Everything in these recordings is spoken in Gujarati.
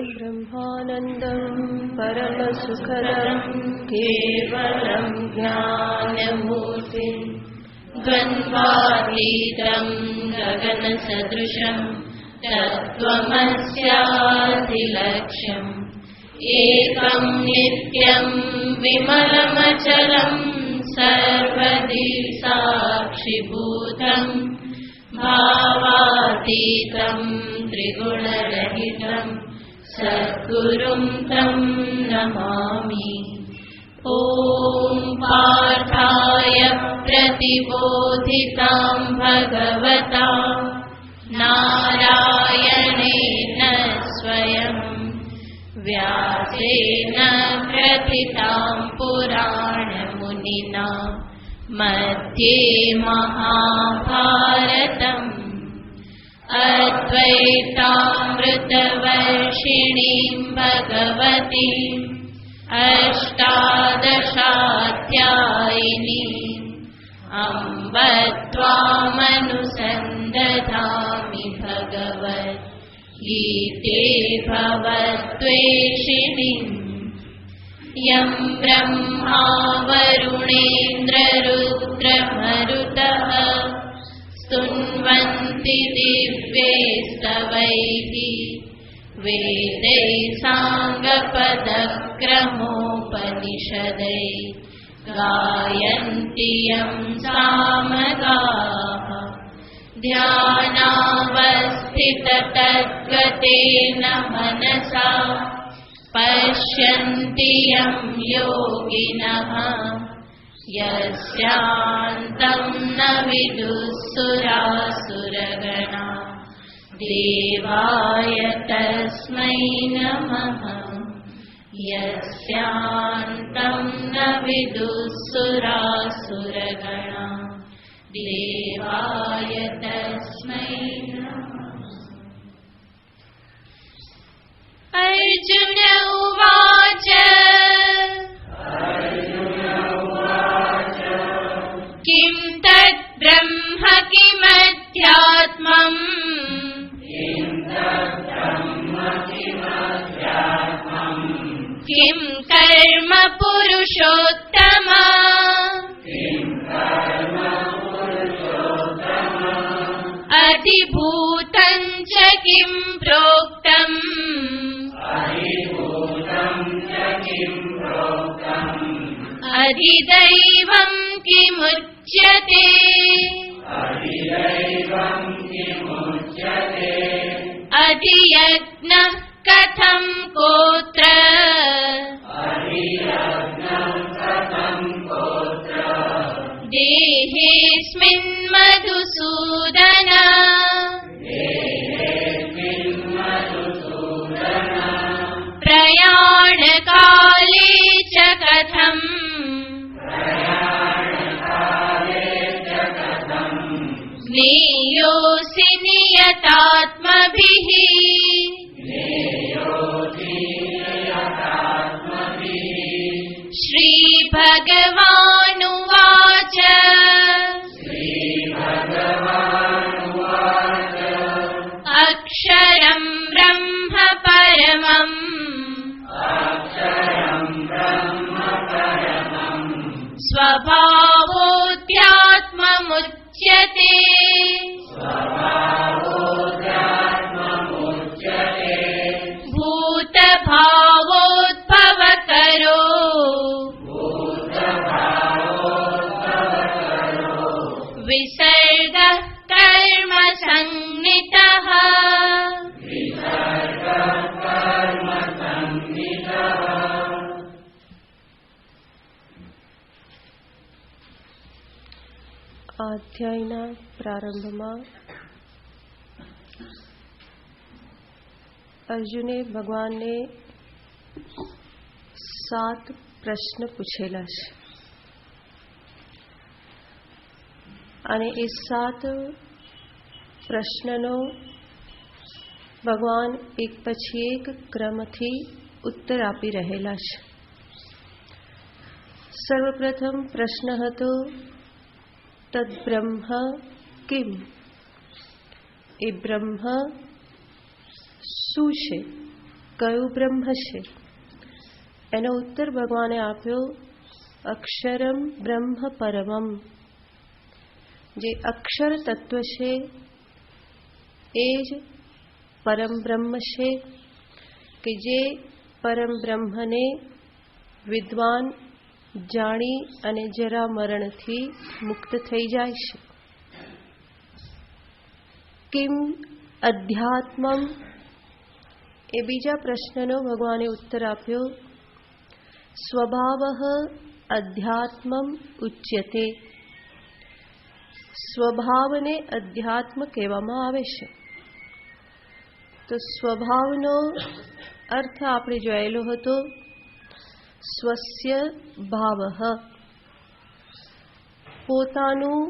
ब्रह्मानन्दं परमसुखदं केवलं ज्ञानमूर्तिं द्वन्द्वातीतं गगनसदृशं तत्त्वमस्याधिलक्ष्यम् एकं नित्यं विमलमचलं सर्वदि साक्षिभूतं भावातीतं त्रिगुणरहितं सद्गुरुं तं नमामि। ॐ पार्थाय प्रतिबोधितां भगवता नारायणेन स्वयं व्यासेन प्रथितां पुराणमुनिना मध्ये महाभारतम् अद्वैतामृतवर्षिणीं भगवतीम् अष्टादशाध्यायिनीम् अम्ब त्वामनुसन्दधामि भगवद्गीते भवद्वेषिणीम् यं ब्रह्मा वरुणेन्द्ररुद्रमरुतः स्तुन्वन्ति दिव्यैस्तवैः वेदैः साङ्गपदक्रमोपनिषदैः गायन्ति यं सामगाः ध्यानावस्थिततद्गतेन मनसा पश्यन्ति यं योगिनः यस्यान्तं न विदुःसुरासुरगणा देवाय तस्मै नमः। यस्यान्तं न विदुःसुरासुरगणा देवाय तस्मै नमः। अर्जुन उवाच किं तत् ब्रह्म किमध्यात्मम् किं कर्म पुरुषोत्तम अधिभूतं च किं प्रोक्तम् अधिदैवं किमुच्यते अधियज्ञः कथं कोत्र देहेऽस्मिन् मधुसूदन प्रयाणकाले च कथम् ज्ञेयोऽसि नियतात्मभिः श्रीभगवानुवाच अक्षरं ब्रह्म परमम् स्वभावोऽध्यात्ममुच्यते भूतभावोद्भवकरो विसर्गः कर्म संज्ञितः અધ્યાયના પ્રારંભમાં અર્જુને ભગવાનને 7 પ્રશ્ન પૂછેલા છે અને એ 7 પ્રશ્નનો ભગવાન એક પછી એક ક્રમથી ઉત્તર આપી રહેલા છે। સર્વપ્રથમ પ્રશ્ન હતો તદ્બ્રહ્મ કિમ, એ બ્રહ્મ શું છે, કયું બ્રહ્મ છે? એનો ઉત્તર ભગવાને આપ્યો, અક્ષરમ બ્રહ્મ પરમમ. જે અક્ષર તત્વ છે એ જ પરમ બ્રહ્મ છે, કે જે પરમ બ્રહ્મને વિદ્વાન જાણી અને જરા મરણથી મુક્ત થઈ જાય છે. કિમ અધ્યાત્મમ, એ બીજા પ્રશ્નનો ભગવાને ઉત્તર આપ્યો, સ્વભાવઃ અધ્યાત્મમ ઉચ્યતે. સ્વભાવને અધ્યાત્મ કહેવામાં આવે છે. તો સ્વભાવનો અર્થ આપણે જોયેલો હતો, સ્વસ્ય ભાવઃ, પોતાનું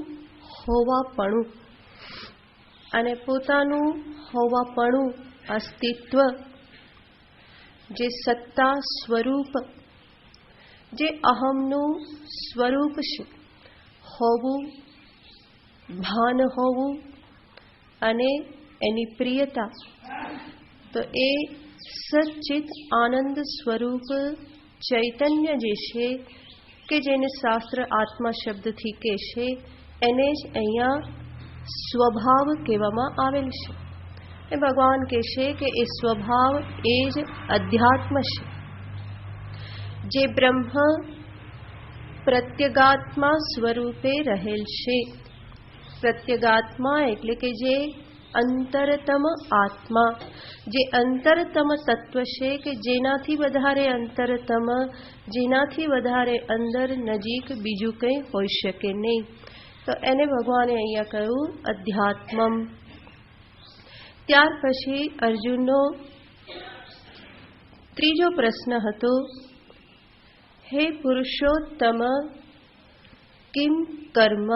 હોવાપણું. અને પોતાનું હોવાપણું, અસ્તિત્વ, જે સત્તા સ્વરૂપ, જે અહમનું સ્વરૂપ છે, હોવું, ભાન હોવું અને એની પ્રિયતા, તો એ સચ્ચિત આનંદ સ્વરૂપ ચૈતન્ય જે છે, કે જેને શાસ્ત્ર આત્મા શબ્દથી કહે છે, એને જ અહીંયા સ્વભાવ કહેવામાં આવેલ છે. એ ભગવાન કહે છે કે એ સ્વભાવ એ જ અધ્યાત્મ છે. જે બ્રહ્મ પ્રત્યગાત્મા સ્વરૂપે રહેલ છે. પ્રત્યગાત્મા એટલે કે જે અંતરતમ આત્મા, જે અંતરતમ તત્વ છે, કે જેનાથી વધારે અંતરતમ, જેનાથી વધારે અંદર નજીક બીજું કંઈ હોઈ શકે નહીં. તો એને ભગવાને અહીંયા કહ્યું અધ્યાત્મમ. ત્યાર પછી અર્જુનનો ત્રીજો પ્રશ્ન હતો, હે પુરુષોત્તમ કિમ કર્મ.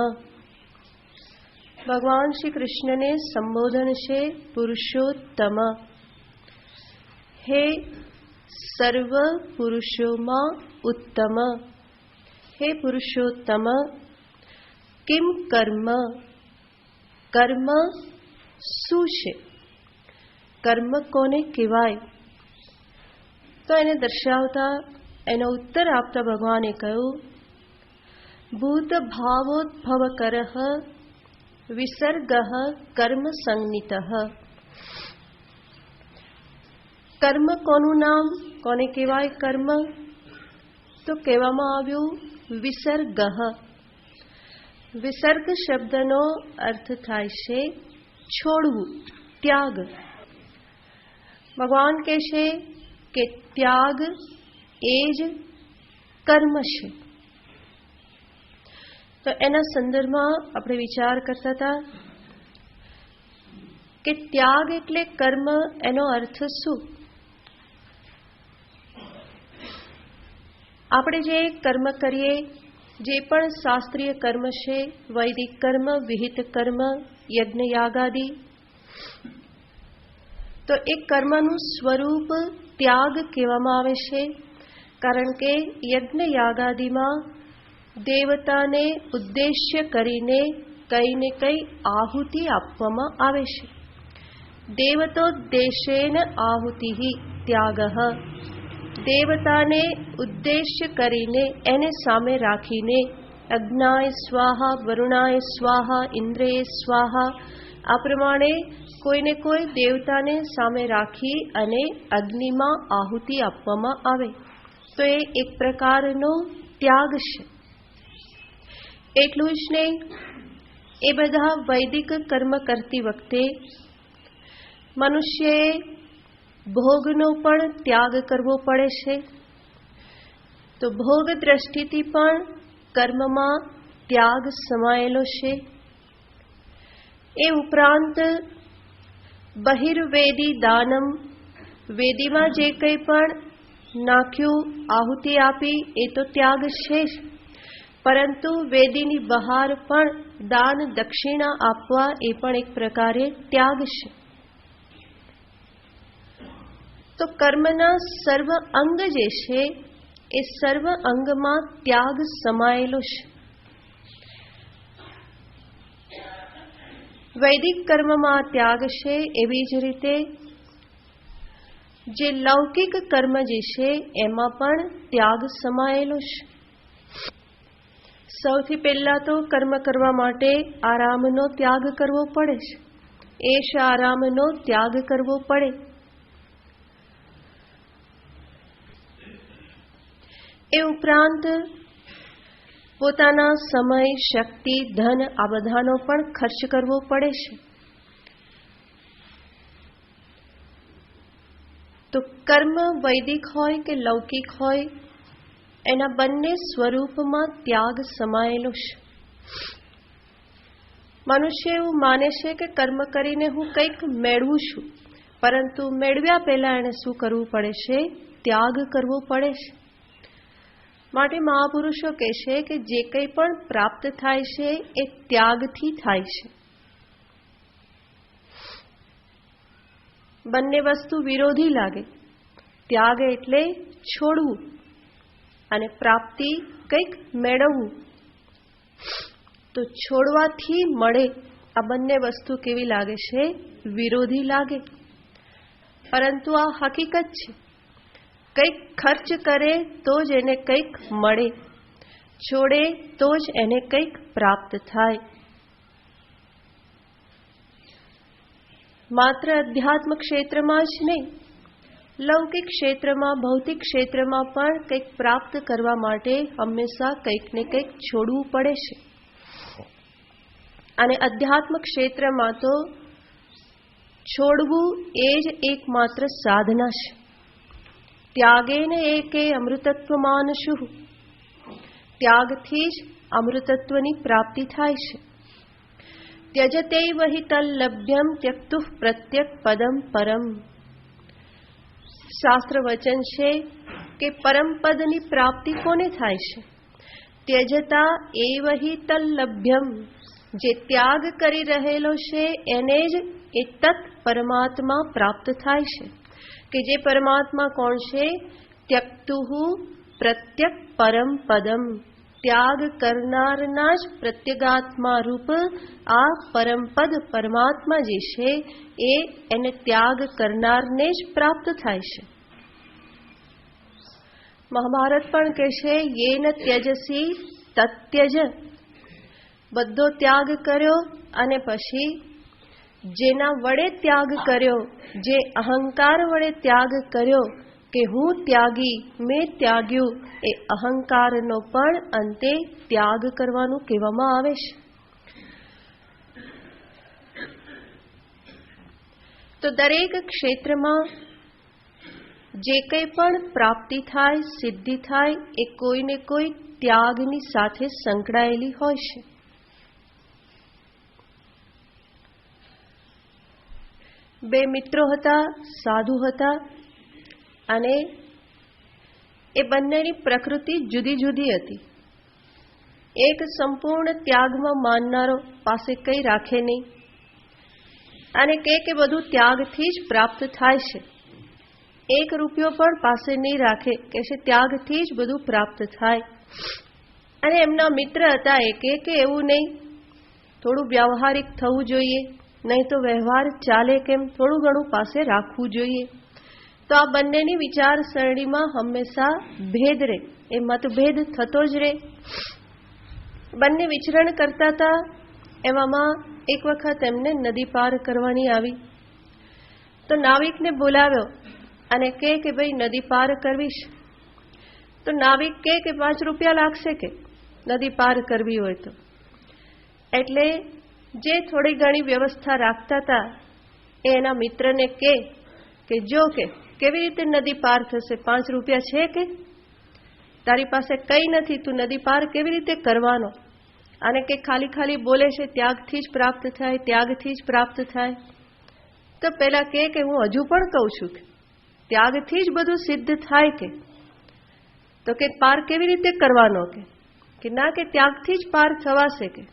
ભગવાન શ્રી કૃષ્ણને સંબોધન છે પુરુષોત્તમ. હે સર્વ પુરુષોમાં ઉત્તમ, હે પુરુષોત્તમ, કિમ કર્મ. કર્મ શું છે? કર્મ કોને કહેવાય? તો એને દર્શાવતા, એનો ઉત્તર આપતા ભગવાને કહ્યું, ભૂત ભાવોદ્ભવ કરઃ વિસર્ગ કર્મ સંનિતઃ. કર્મ કોનું નામ, કોને કહેવાય કર્મ? તો કહેવામાં આવ્યું વિસર્ગ. વિસર્ગ શબ્દનો અર્થ થાય છે છોડવું, ત્યાગ. ભગવાન કહે છે કે ત્યાગ એ જ કર્મ છે. તો એના સંદર્ભમાં આપણે વિચાર કરતા હતા કે ત્યાગ એટલે કર્મ, એનો અર્થ શું? આપણે જે કર્મ કરીએ, જે પણ શાસ્ત્રીય કર્મ છે, વૈદિક કર્મ, વિહિત કર્મ, યજ્ઞ યાગાદિ, તો એ કર્મનું સ્વરૂપ ત્યાગ કહેવામાં આવે છે. કારણ કે યજ્ઞ યાગાદિમાં દેવતાને ઉદ્દેશ્ય કરીને કંઈ ને કંઈ આહુતિ આપવામાં આવે છે. દેવતોદ્દેશેન આહુતિઃ ત્યાગઃ. દેવતાને ઉદ્દેશ્ય કરીને, એને સામે રાખીને, અગ્નાય સ્વાહા, વરુણાય સ્વાહા, ઇન્દ્રય સ્વાહા, આ પ્રમાણે કોઈને કોઈ દેવતાને સામે રાખી અને અગ્નિમાં આહુતિ આપવામાં આવે, તો એ એક પ્રકારનો ત્યાગ છે. એટલું જ નહીં, એ બધા વૈદિક કર્મ કરતી વખતે મનુષ્યએ ભોગનો પણ ત્યાગ કરવો પડે છે. તો ભોગ દ્રષ્ટિથી પણ કર્મમાં ત્યાગ સમાયેલો છે. એ ઉપરાંત બહિર્વેદી દાનમ, વેદીમાં જે કંઈ પણ નાખ્યું, આહુતિ આપી, એ તો ત્યાગ છે જ. પરંતુ વેદીની બહાર પણ દાન દક્ષિણા આપવા, એ પણ એક પ્રકારે ત્યાગ છે. તો કર્મના સર્વ અંગ જે છે, એ સર્વ અંગમાં ત્યાગ સમાયેલો છે. વૈદિક કર્મમાં ત્યાગ છે, એવી જ રીતે જે લૌકિક કર્મ જે છે એમાં પણ ત્યાગ સમાયેલો છે. સૌથી પહેલા તો કર્મ કરવા માટે આરામનો ત્યાગ કરવો પડે છે. એશ આરામનો ત્યાગ કરવો પડે. એ ઉપરાંત પોતાના સમય, શક્તિ, ધન આ બધાનો પણ ખર્ચ કરવો પડે છે. તો કર્મ વૈદિક હોય કે લૌકિક હોય, એના બંને સ્વરૂપમાં ત્યાગ સમાયેલો છે. મનુષ્ય એવું માને છે કે કર્મ કરીને હું કંઈક મેળવું છું, પરંતુ મેળવ્યા પહેલા એને શું કરવું પડે છે? ત્યાગ કરવો પડે છે. માટે મહાપુરુષો કહે છે કે જે કંઈ પણ પ્રાપ્ત થાય છે એ ત્યાગથી થાય છે. બંને વસ્તુ વિરોધી લાગે. ત્યાગ એટલે છોડવું અને પ્રાપ્તિ કંઈક મેળવવું. તો છોડવાથી મળે આ બંને વસ્તુ કેવી લાગે છે? વિરોધી લાગે. પરંતુ આ હકીકત છે. કંઈક ખર્ચ કરે તો જ એને કંઈક મળે, છોડે તો જ એને કંઈક પ્રાપ્ત થાય. માત્ર અધ્યાત્મ ક્ષેત્રમાં જ નહીં, લૌકિક ક્ષેત્રમાં, ભૌતિક ક્ષેત્રમાં પણ કંઈક પ્રાપ્ત કરવા માટે હંમેશા કંઈક ને કંઈક છોડવું પડે છે. અને અધ્યાત્મ ક્ષેત્રમાં તો છોડવું એ જ એકમાત્ર સાધના છે. ત્યાગેને એકે અમૃતત્વમાનશુઃ. ત્યાગથી જ અમૃતત્વની પ્રાપ્તિ થાય છે. ત્યજતૈવ હિ તલ્લભ્યમ ત્યક્તુઃ પ્રત્યક પદમ પરમ. શાસ્ત્ર વચન છે કે પરમ પદની પ્રાપ્તિ કોને થાય છે? ત્યજતા એવ હિ તલ્લભ્યમ. જે ત્યાગ કરી રહેલો છે એને જ એ તત્ પરમાત્મા પ્રાપ્ત થાય છે. કે જે પરમાત્મા કોણ છે? ત્યક્તુઃ પ્રત્યક પરમ પદમ. ત્યાગ કરનારના જ પ્રત્યેગાત્મા રૂપ આ પરમપદ પરમાત્મા જે છે એને ત્યાગ કરનારને જ પ્રાપ્ત થાય છે. મહાભારત પણ કહે છે યેન ત્યજસી તત્યજ. બધો ત્યાગ કર્યો અને પછી જેના વડે ત્યાગ કર્યો, જે અહંકાર વડે ત્યાગ કર્યો કે હું ત્યાગી, મેં ત્યાગ્યું, એ અહંકારનો પણ અંતે ત્યાગ કરવાનું કહેવામાં આવે છે. તો દરેક ક્ષેત્રમાં જે કંઈ પણ પ્રાપ્તિ થાય, સિદ્ધિ થાય, એ કોઈને કોઈ ત્યાગની સાથે સંકળાયેલી હોય છે. બે મિત્રો હતા, સાધુ હતા, અને એ બંનેની પ્રકૃતિ જુદી જુદી હતી. એક સંપૂર્ણ ત્યાગમાં માનનારો પાસે કંઈ રાખે નહીં અને કે બધું ત્યાગથી જ પ્રાપ્ત થાય છે. એક રૂપિયો પણ પાસે નહીં રાખે, કે છે ત્યાગથી જ બધું પ્રાપ્ત થાય. અને એમના મિત્ર હતા કે એવું નહીં, થોડું વ્યવહારિક થવું જોઈએ, નહીં તો વ્યવહાર ચાલે કેમ, થોડું ઘણું પાસે રાખવું જોઈએ. તો આ બંનેની વિચારસરણીમાં હંમેશા ભેદ રહે, એ મતભેદ થતો જ રહે. બંને વિચરણ કરતા હતા. એવામાં એક વખત એમને નદી પાર કરવાની આવી. તો નાવિકને બોલાવ્યો અને કે ભાઈ નદી પાર કરવી છે. તો નાવિક કે 5 રૂપિયા લાગશે કે નદી પાર કરવી હોય તો. એટલે જે થોડી ઘણી વ્યવસ્થા રાખતા હતા એ એના મિત્રને કે જો કે કેવી રીતે નદી પાર થશે? 5 રૂપિયા છે કે તારી પાસે કંઈ નથી, તું નદી પાર કેવી રીતે કરવાનો? અને કે ખાલી ખાલી બોલે છે ત્યાગથી જ પ્રાપ્ત થાય, ત્યાગથી જ પ્રાપ્ત થાય. તો પેલા કે હું હજુ પણ કહું છું કે ત્યાગથી જ બધું સિદ્ધ થાય કે. તો કે પાર કેવી રીતે કરવાનો? કે ના, કે ત્યાગથી જ પાર થવાશે કે.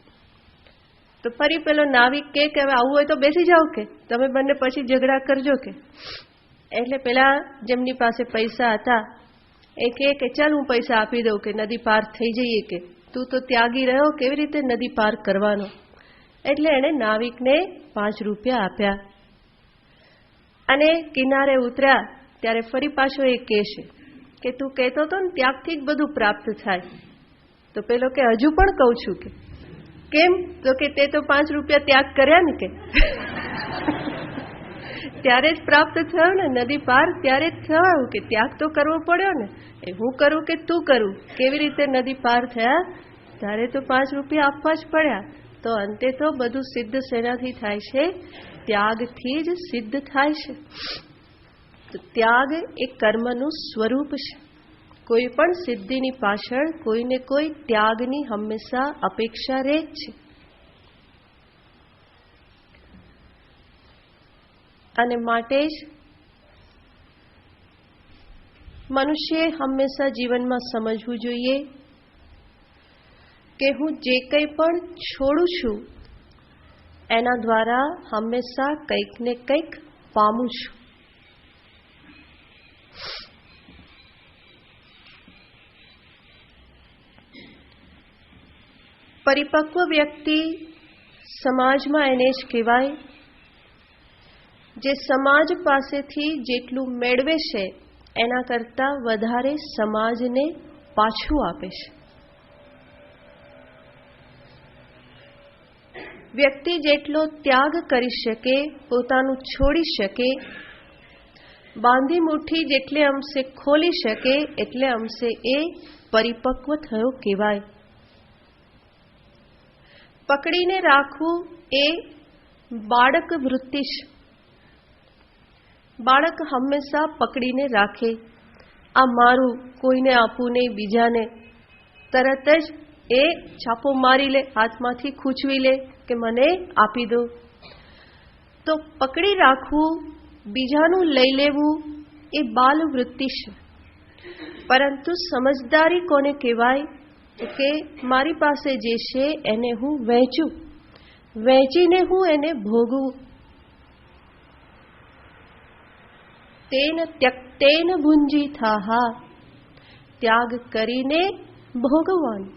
તો ફરી પેલો નાવિક કે હવે આવું હોય તો બેસી જાઓ કે તમે બંને પછી ઝઘડા કરજો કે. એટલે પેલા જેમની પાસે પૈસા હતા એ કે ચાલ હું પૈસા આપી દઉં કે નદી પાર થઈ જઈએ કે, તું તો ત્યાગી રહ્યો, કેવી રીતે નદી પાર કરવાનો? એટલે એણે નાવિકને 5 રૂપિયા આપ્યા અને કિનારે ઉતર્યા. ત્યારે ફરી પાછો એ કહેશે કે તું કહેતો હતો ને ત્યાગથી જ બધું પ્રાપ્ત થાય. તો પેલો કે હજુ પણ કહું છું કે કેમ? તો કે તે તો 5 રૂપિયા ત્યાગ કર્યા ને કે ત્યારે જ પ્રાપ્ત થયો ને, નદી પાર ત્યારે જ થયું કે ત્યાગ તો કરવો પડ્યો ને. એ હું કરું કે તું કરું, કેવી રીતે નદી પાર થયા? ત્યારે તો 5 રૂપિયા આપવા જ પડ્યા. તો અંતે તો બધું સિદ્ધ શેનાથી થાય છે? ત્યાગથી જ સિદ્ધ થાય છે. તો ત્યાગ એ કર્મનું સ્વરૂપ છે. કોઈ પણ સિદ્ધિની પાછળ કોઈને કોઈ ત્યાગની હંમેશા અપેક્ષા રહે જ છે. અને માટે જ મનુષ્યએ હંમેશા જીવનમાં સમજવું જોઈએ કે હું જે કંઈ પણ છોડું છું એના દ્વારા હંમેશા કંઈક ને કંઈક પામું છું. પરિપક્વ વ્યક્તિ સમાજમાં એને જ કહેવાય જે સમાજ પાસેથી જેટલું મેળવે છે એના કરતાં વધારે સમાજને પાછું આપે છે. વ્યક્તિ જેટલો ત્યાગ કરી શકે, પોતાનું છોડી શકે, બાંધી મુઠ્ઠી જેટલે અંશે ખોલી શકે એટલે અંશે એ પરિપક્વ થયો કહેવાય. પકડીને રાખવું એ બાળક વૃત્તિ છે. બાળક હંમેશા પકડીને રાખે, આ મારું, કોઈને આપવું નહીં, બીજાને. તરત જ એ છાપો મારી લે, હાથમાંથી ખૂંચવી લે કે મને આપી દો. તો પકડી રાખવું, બીજાનું લઈ લેવું એ બાલ વૃત્તિ છે. પરંતુ સમજદારી કોને કહેવાય? તો કે મારી પાસે જે છે એને હું વહેંચું, વહેંચીને હું એને ભોગવું. તેન ત્યક્તેન ભુંજીથાહા, ત્યાગ કરીને ભોગવવાનું.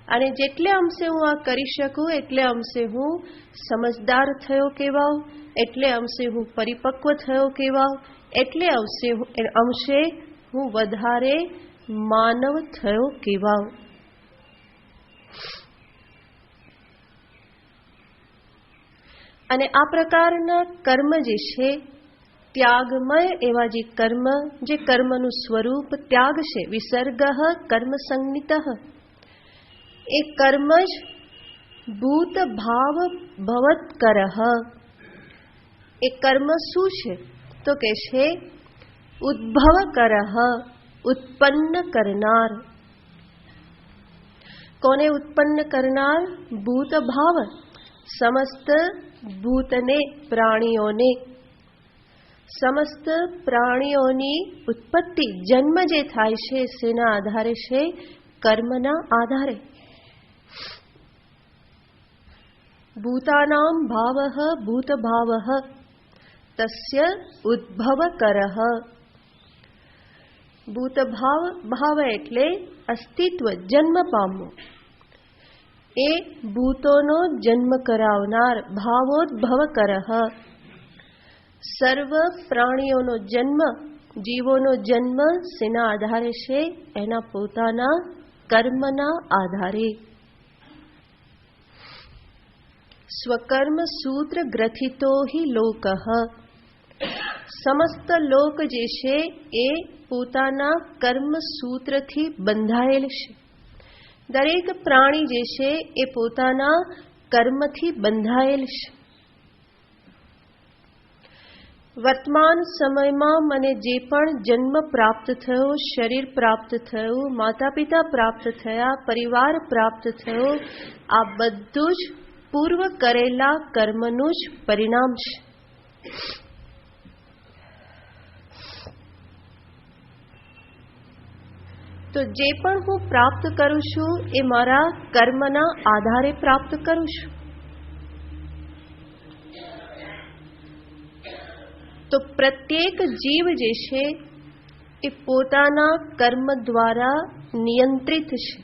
અને જેટલે અંશે હું આ કરી શકું એટલે અંશે હું સમજદાર થયો કહેવાઉં, એટલે અંશે હું પરિપક્વ થયો કહેવાઉં, એટલે અંશે હું વધારે માનવ થયો કહેવાઉં. અને આ પ્રકારના કર્મ જે છે, ત્યાગમય એવા જે કર્મનું સ્વરૂપ ત્યાગ છે, વિસર્ગ કર્મ સંજ્ઞિત, એ કર્મ જ ભૂત ભાવ ભવત્કરઃ. એ કર્મ શું છે? તો કે છે ઉદ્ભવ કરઃ, ઉત્પન્ન કરનાર. કોને ઉત્પન્ન કરનાર? ભૂત ભાવ, સમસ્ત ભૂતને, પ્રાણીઓને. સમસ્ત પ્રાણીઓની ઉત્પત્તિ, જન્મ જે થાય છે શેના આધારે છે? કર્મના આધારે. ભૂતાનામ ભાવઃ ભૂત ભાવઃ તસ્ય ઉદ્ભવ કરઃ. ભૂત ભાવ એટલે અસ્તિત્વ, જન્મ પામવું. એ ભૂતોનો જન્મ કરાવનાર, ભાવોદ્ભવ કરઃ. સર્વ પ્રાણીઓનો જન્મ, જીવોનો જન્મ શેના આધારે છે? એના પોતાના કર્મના આધારે. સ્વકર્મ સૂત્ર ગ્રથિતો હિ લોકઃ. સમસ્ત લોક જે છે એ પોતાના કર્મ સૂત્રથી બંધાયેલ છે. દરેક પ્રાણી જે છે એ પોતાના કર્મથી બંધાયેલ છે. વર્તમાન સમયમાં મને જે પણ જન્મ પ્રાપ્ત થયો, શરીર પ્રાપ્ત થયું, માતા પિતા પ્રાપ્ત થયા, પરિવાર પ્રાપ્ત થયો, આ બધું જ પૂર્વ કરેલા કર્મનું જ પરિણામ છે. તો જે પણ હું પ્રાપ્ત કરું છું એ મારા કર્મના આધારે પ્રાપ્ત કરું છું. તો પ્રત્યેક જીવ જે છે એ પોતાના કર્મ દ્વારા નિયંત્રિત છે.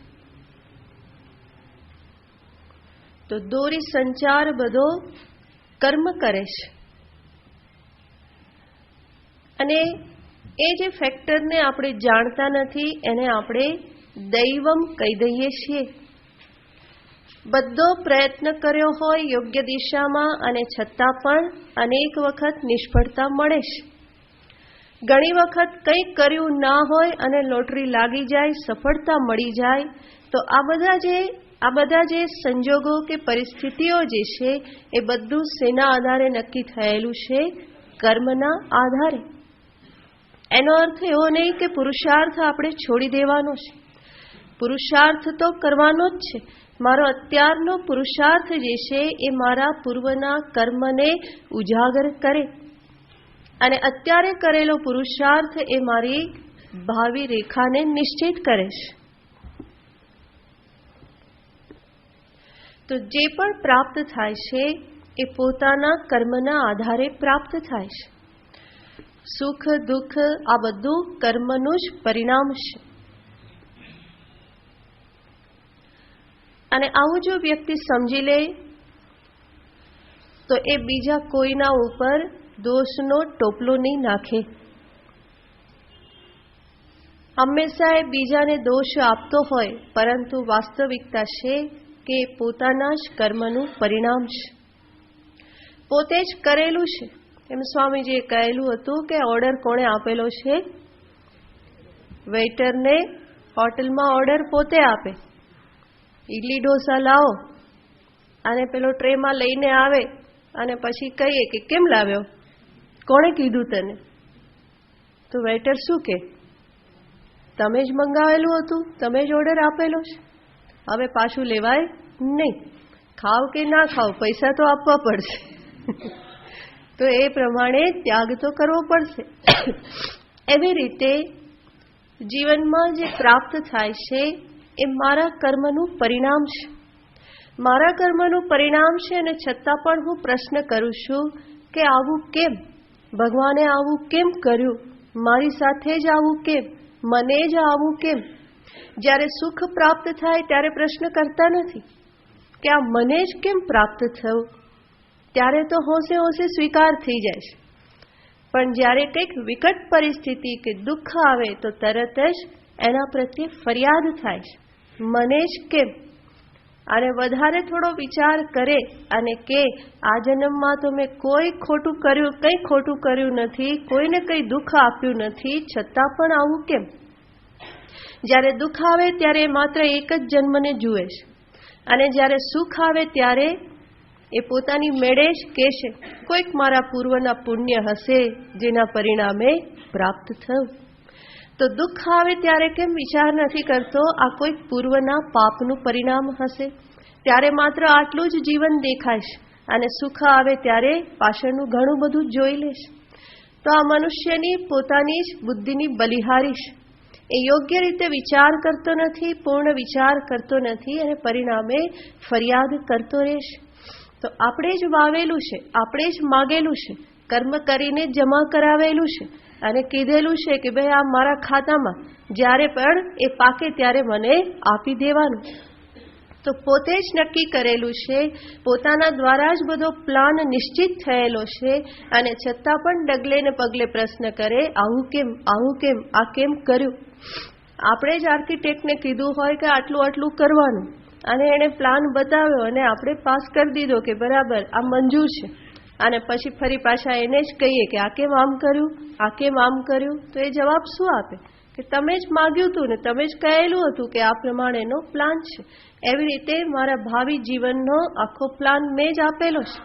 તો દોરી સંચાર બધો કર્મ કરે છે. અને એ જે ફેક્ટરને આપણે જાણતા નથી એને આપણે દૈવમ કહી દઈએ છીએ. બધો પ્રયત્ન કર્યો હોય યોગ્ય દિશામાં અને છતાં પણ અનેક વખત નિષ્ફળતા મળે છે. ઘણી વખત કંઈ કર્યું ના હોય અને લોટરી લાગી જાય, સફળતા મળી જાય. તો આ બધા જે સંજોગો કે પરિસ્થિતિઓ જે છે એ બધું શેના આધારે નક્કી થયેલું છે? કર્મના આધારે. એનો અર્થ એવો નહીં કે પુરુષાર્થ આપણે છોડી દેવાનો છે. પુરુષાર્થ તો કરવાનો જ છે. મારો અત્યારનો પુરુષાર્થ જે છે એ મારા પૂર્વના કર્મને ઉજાગર કરે અને અત્યારે કરેલો પુરુષાર્થ એ મારી ભાવિ રેખાને નિશ્ચિત કરે છે. તો જે પણ પ્રાપ્ત થાય છે એ પોતાના કર્મના આધારે પ્રાપ્ત થાય છે. સુખ દુઃખ આ બધું કર્મનું જ પરિણામ છે. અને આવું જો વ્યક્તિ સમજી લે તો એ બીજા કોઈના ઉપર દોષનો ટોપલો નહીં નાખે. હંમેશા એ બીજાને દોષ આપતો હોય, પરંતુ વાસ્તવિકતા છે કે પોતાના જ કર્મનું પરિણામ છે. પોતે જ કરેલું છે. એમ સ્વામીજીએ કહેલું હતું કે ઓર્ડર કોણે આપેલો છે? વેઇટરને હોટલમાં ઓર્ડર પોતે આપે. ઇડલી ઢોસા લાવો અને પેલો ટ્રેમાં લઈને આવે અને પછી કહીએ કે કેમ લાવ્યો, કોણે કીધું તને? તો વેઇટર શું કે? તમે જ મંગાવેલું હતું, તમે જ ઓર્ડર આપેલો છે, હવે પાછું લેવાય નહીં. ખાવ કે ના ખાવ, પૈસા તો આપવા પડશે. તો એ પ્રમાણે ત્યાગ તો કરવો પડશે. એવી રીતે જીવનમાં જે પ્રાપ્ત થાય છે એ મારા કર્મનું પરિણામ છે. મારા કર્મનું પરિણામ છે અને છતાં પણ હું પ્રશ્ન કરું છું કે આવું કેમ? ભગવાને આવું કેમ કર્યું? મારી સાથે જ આવું કેમ? મને જ આવું કેમ? જ્યારે સુખ પ્રાપ્ત થાય ત્યારે પ્રશ્ન કરતા નથી કે આ મને જ કેમ પ્રાપ્ત થયું. ત્યારે તો હોંશે હોંશે સ્વીકાર થઈ જાય છે. પણ જ્યારે કંઈક વિકટ પરિસ્થિતિ કે દુઃખ આવે તો તરત જ એના પ્રત્યે ફરિયાદ થાય છે, મને જ કેમ? અને વધારે થોડો વિચાર કરે અને કે આ જન્મમાં તો મેં કોઈ ખોટું કર્યું, કંઈ ખોટું કર્યું નથી, કોઈને કંઈ દુઃખ આપ્યું નથી, છતાં પણ આવું કેમ? જ્યારે દુઃખ આવે ત્યારે માત્ર એક જ જન્મને જુએ છે અને જ્યારે સુખ આવે ત્યારે એ પોતાની મેળે જ કહેશે કોઈક મારા પૂર્વના પુણ્ય હશે જેના પરિણામે પ્રાપ્ત થયું. તો દુઃખ આવે ત્યારે કેમ વિચાર નથી કરતો આ કોઈક પૂર્વના પાપનું પરિણામ હશે? ત્યારે માત્ર આટલું જ જીવન દેખાશે અને સુખ આવે ત્યારે પાછળનું ઘણું બધું જોઈ લેશે. તો આ મનુષ્યની પોતાની જ બુદ્ધિની બલિહારી છે. એ યોગ્ય રીતે વિચાર કરતો નથી, પૂર્ણ વિચાર કરતો નથી અને પરિણામે ફરિયાદ કરતો રહેશે. તો આપણે જ વાવેલું છે, આપણે જ માગેલું છે, કર્મ કરીને જમા કરાવેલું છે અને કીધેલું છે કે ભાઈ આ મારા ખાતામાં જ્યારે પણ એ પાકે ત્યારે મને આપી દેવાનું. તો પોતે જ નક્કી કરેલું છે, પોતાના દ્વારા જ બધો પ્લાન નિશ્ચિત થયેલો છે અને છતાં પણ ડગલે ને પગલે પ્રશ્ન કરે આવું કેમ, આવું કેમ, આ કેમ કર્યું? આપણે જ આર્કિટેક્ટને કીધું હોય કે આટલું આટલું કરવાનું અને એણે પ્લાન બતાવ્યો અને આપણે પાસ કરી દીધો કે બરાબર આ મંજૂર છે અને પછી ફરી પાછા એને જ કહીએ કે આ કેમ આમ કર્યું, આ કેમ આમ કર્યું? તો એ જવાબ શું આપે કે તમે જ માગ્યું હતું ને તમે જ કહેલું હતું કે આ પ્રમાણેનો પ્લાન છે. એવી રીતે મારા ભાવિ જીવનનો આખો પ્લાન મેં જ આપેલો છે.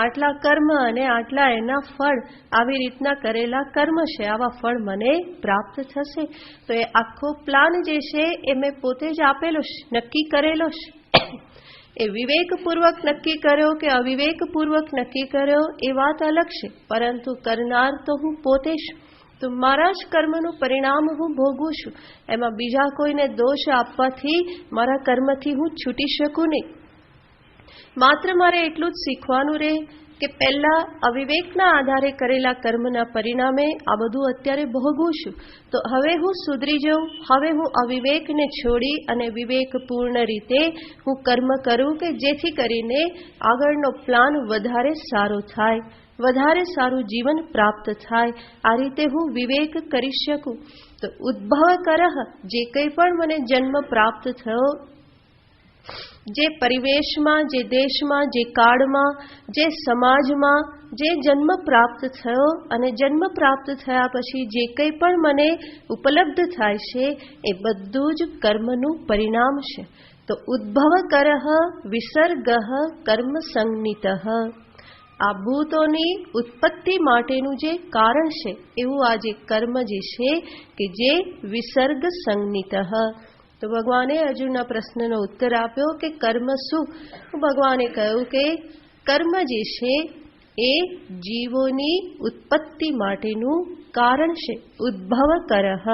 આટલા કર્મ અને આટલા એના ફળ, આવી રીતના કરેલા કર્મ છે, આવા ફળ મને પ્રાપ્ત થશે. તો એ આખો પ્લાન જે છે એ મેં પોતે જ આપેલો છે, નક્કી કરેલો છે. એ વિવેકપૂર્વક નક્કી કર્યો કે અવિવેકપૂર્વક નક્કી કર્યો એ વાત અલગ છે, પરંતુ કરનાર તો હું પોતે છું. તો મારા જ કર્મનું પરિણામ હું ભોગવું છું. એમાં બીજા કોઈને દોષ આપવાથી મારા કર્મથી હું છૂટી શકું નહીં. માત્ર મારે એટલું જ શીખવાનું રહે કે પહેલા અવિવેકના આધારે કરેલા કર્મના પરિણામે આ બધું અત્યારે ભોગવું છું. તો હવે હું સુધરી જાઉં, હવે હું અવિવેકને છોડી અને વિવેકપૂર્ણ રીતે હું કર્મ કરું કે જેથી કરીને આગળનો પ્લાન વધારે સારો થાય. વધારે સારું જીવન પ્રાપ્ત થાય, આ રીતે હું વિવેક કરી શકું. તો ઉદ્ભવ કરહ, જે કંઈ પણ મને જન્મ પ્રાપ્ત થયો, જે પરિવેશમાં, જે દેશમાં, જે કાળમાં, જે સમાજમાં જે જન્મ પ્રાપ્ત થયો અને જન્મ પ્રાપ્ત થયા પછી જે કંઈ પણ મને ઉપલબ્ધ થાય છે એ બધું જ કર્મનું પરિણામ છે. તો ઉદ્ભવ કરહ વિસર્ગઃ કર્મ સંનિતઃ, આ ભૂતોની ઉત્પત્તિ માટેનું જે કારણ છે એવું આ જે કર્મ જે છે કે જે વિસર્ગ સંનિતઃ. તો ભગવાને અર્જુનના પ્રશ્નનો ઉત્તર આપ્યો કે કર્મ શું? ભગવાને કહ્યું કે કર્મ જે છે એ જીવોની ઉત્પત્તિ માટેનું કારણ છે. ઉદ્ભવ કરહ.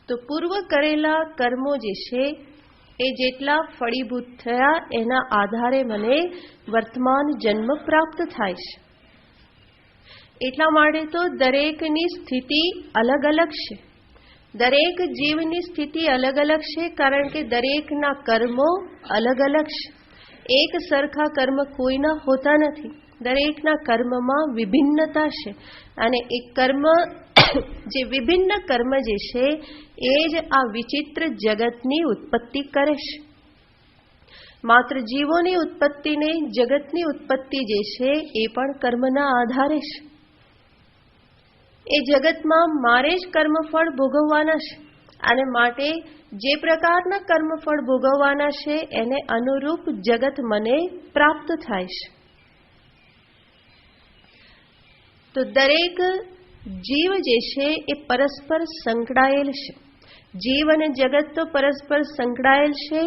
તો પૂર્વ કરેલા કર્મો જે છે એ જેટલા ફળીભૂત થયા એના આધારે મને વર્તમાન જન્મ પ્રાપ્ત થાય છે. એટલા માટે તો દરેકની સ્થિતિ અલગ અલગ છે, દરેક જીવની સ્થિતિ અલગ અલગ છે, કારણ કે દરેકના કર્મો અલગ અલગ છે. એક સરખા કર્મ કોઈના હોતા નથી, દરેકના કર્મમાં વિભિન્નતા છે અને એ કર્મ જે વિભિન્ન કર્મ જે છે એ જ આ વિચિત્ર જગતની ઉત્પત્તિ કરે છે. માત્ર જીવોની ઉત્પત્તિ નહીં, જગતની ઉત્પત્તિ જે છે એ પણ કર્મના આધારે છે. એ જગતમાં મારે જ કર્મફળ ભોગવવાના છે અને માટે જે પ્રકારના કર્મફળ ભોગવવાના છે એને અનુરૂપ જગત મને પ્રાપ્ત થાય છે. તો દરેક જીવ જે છે એ પરસ્પર સંકળાયેલ છે. જીવ અને જગત તો પરસ્પર સંકળાયેલ છે,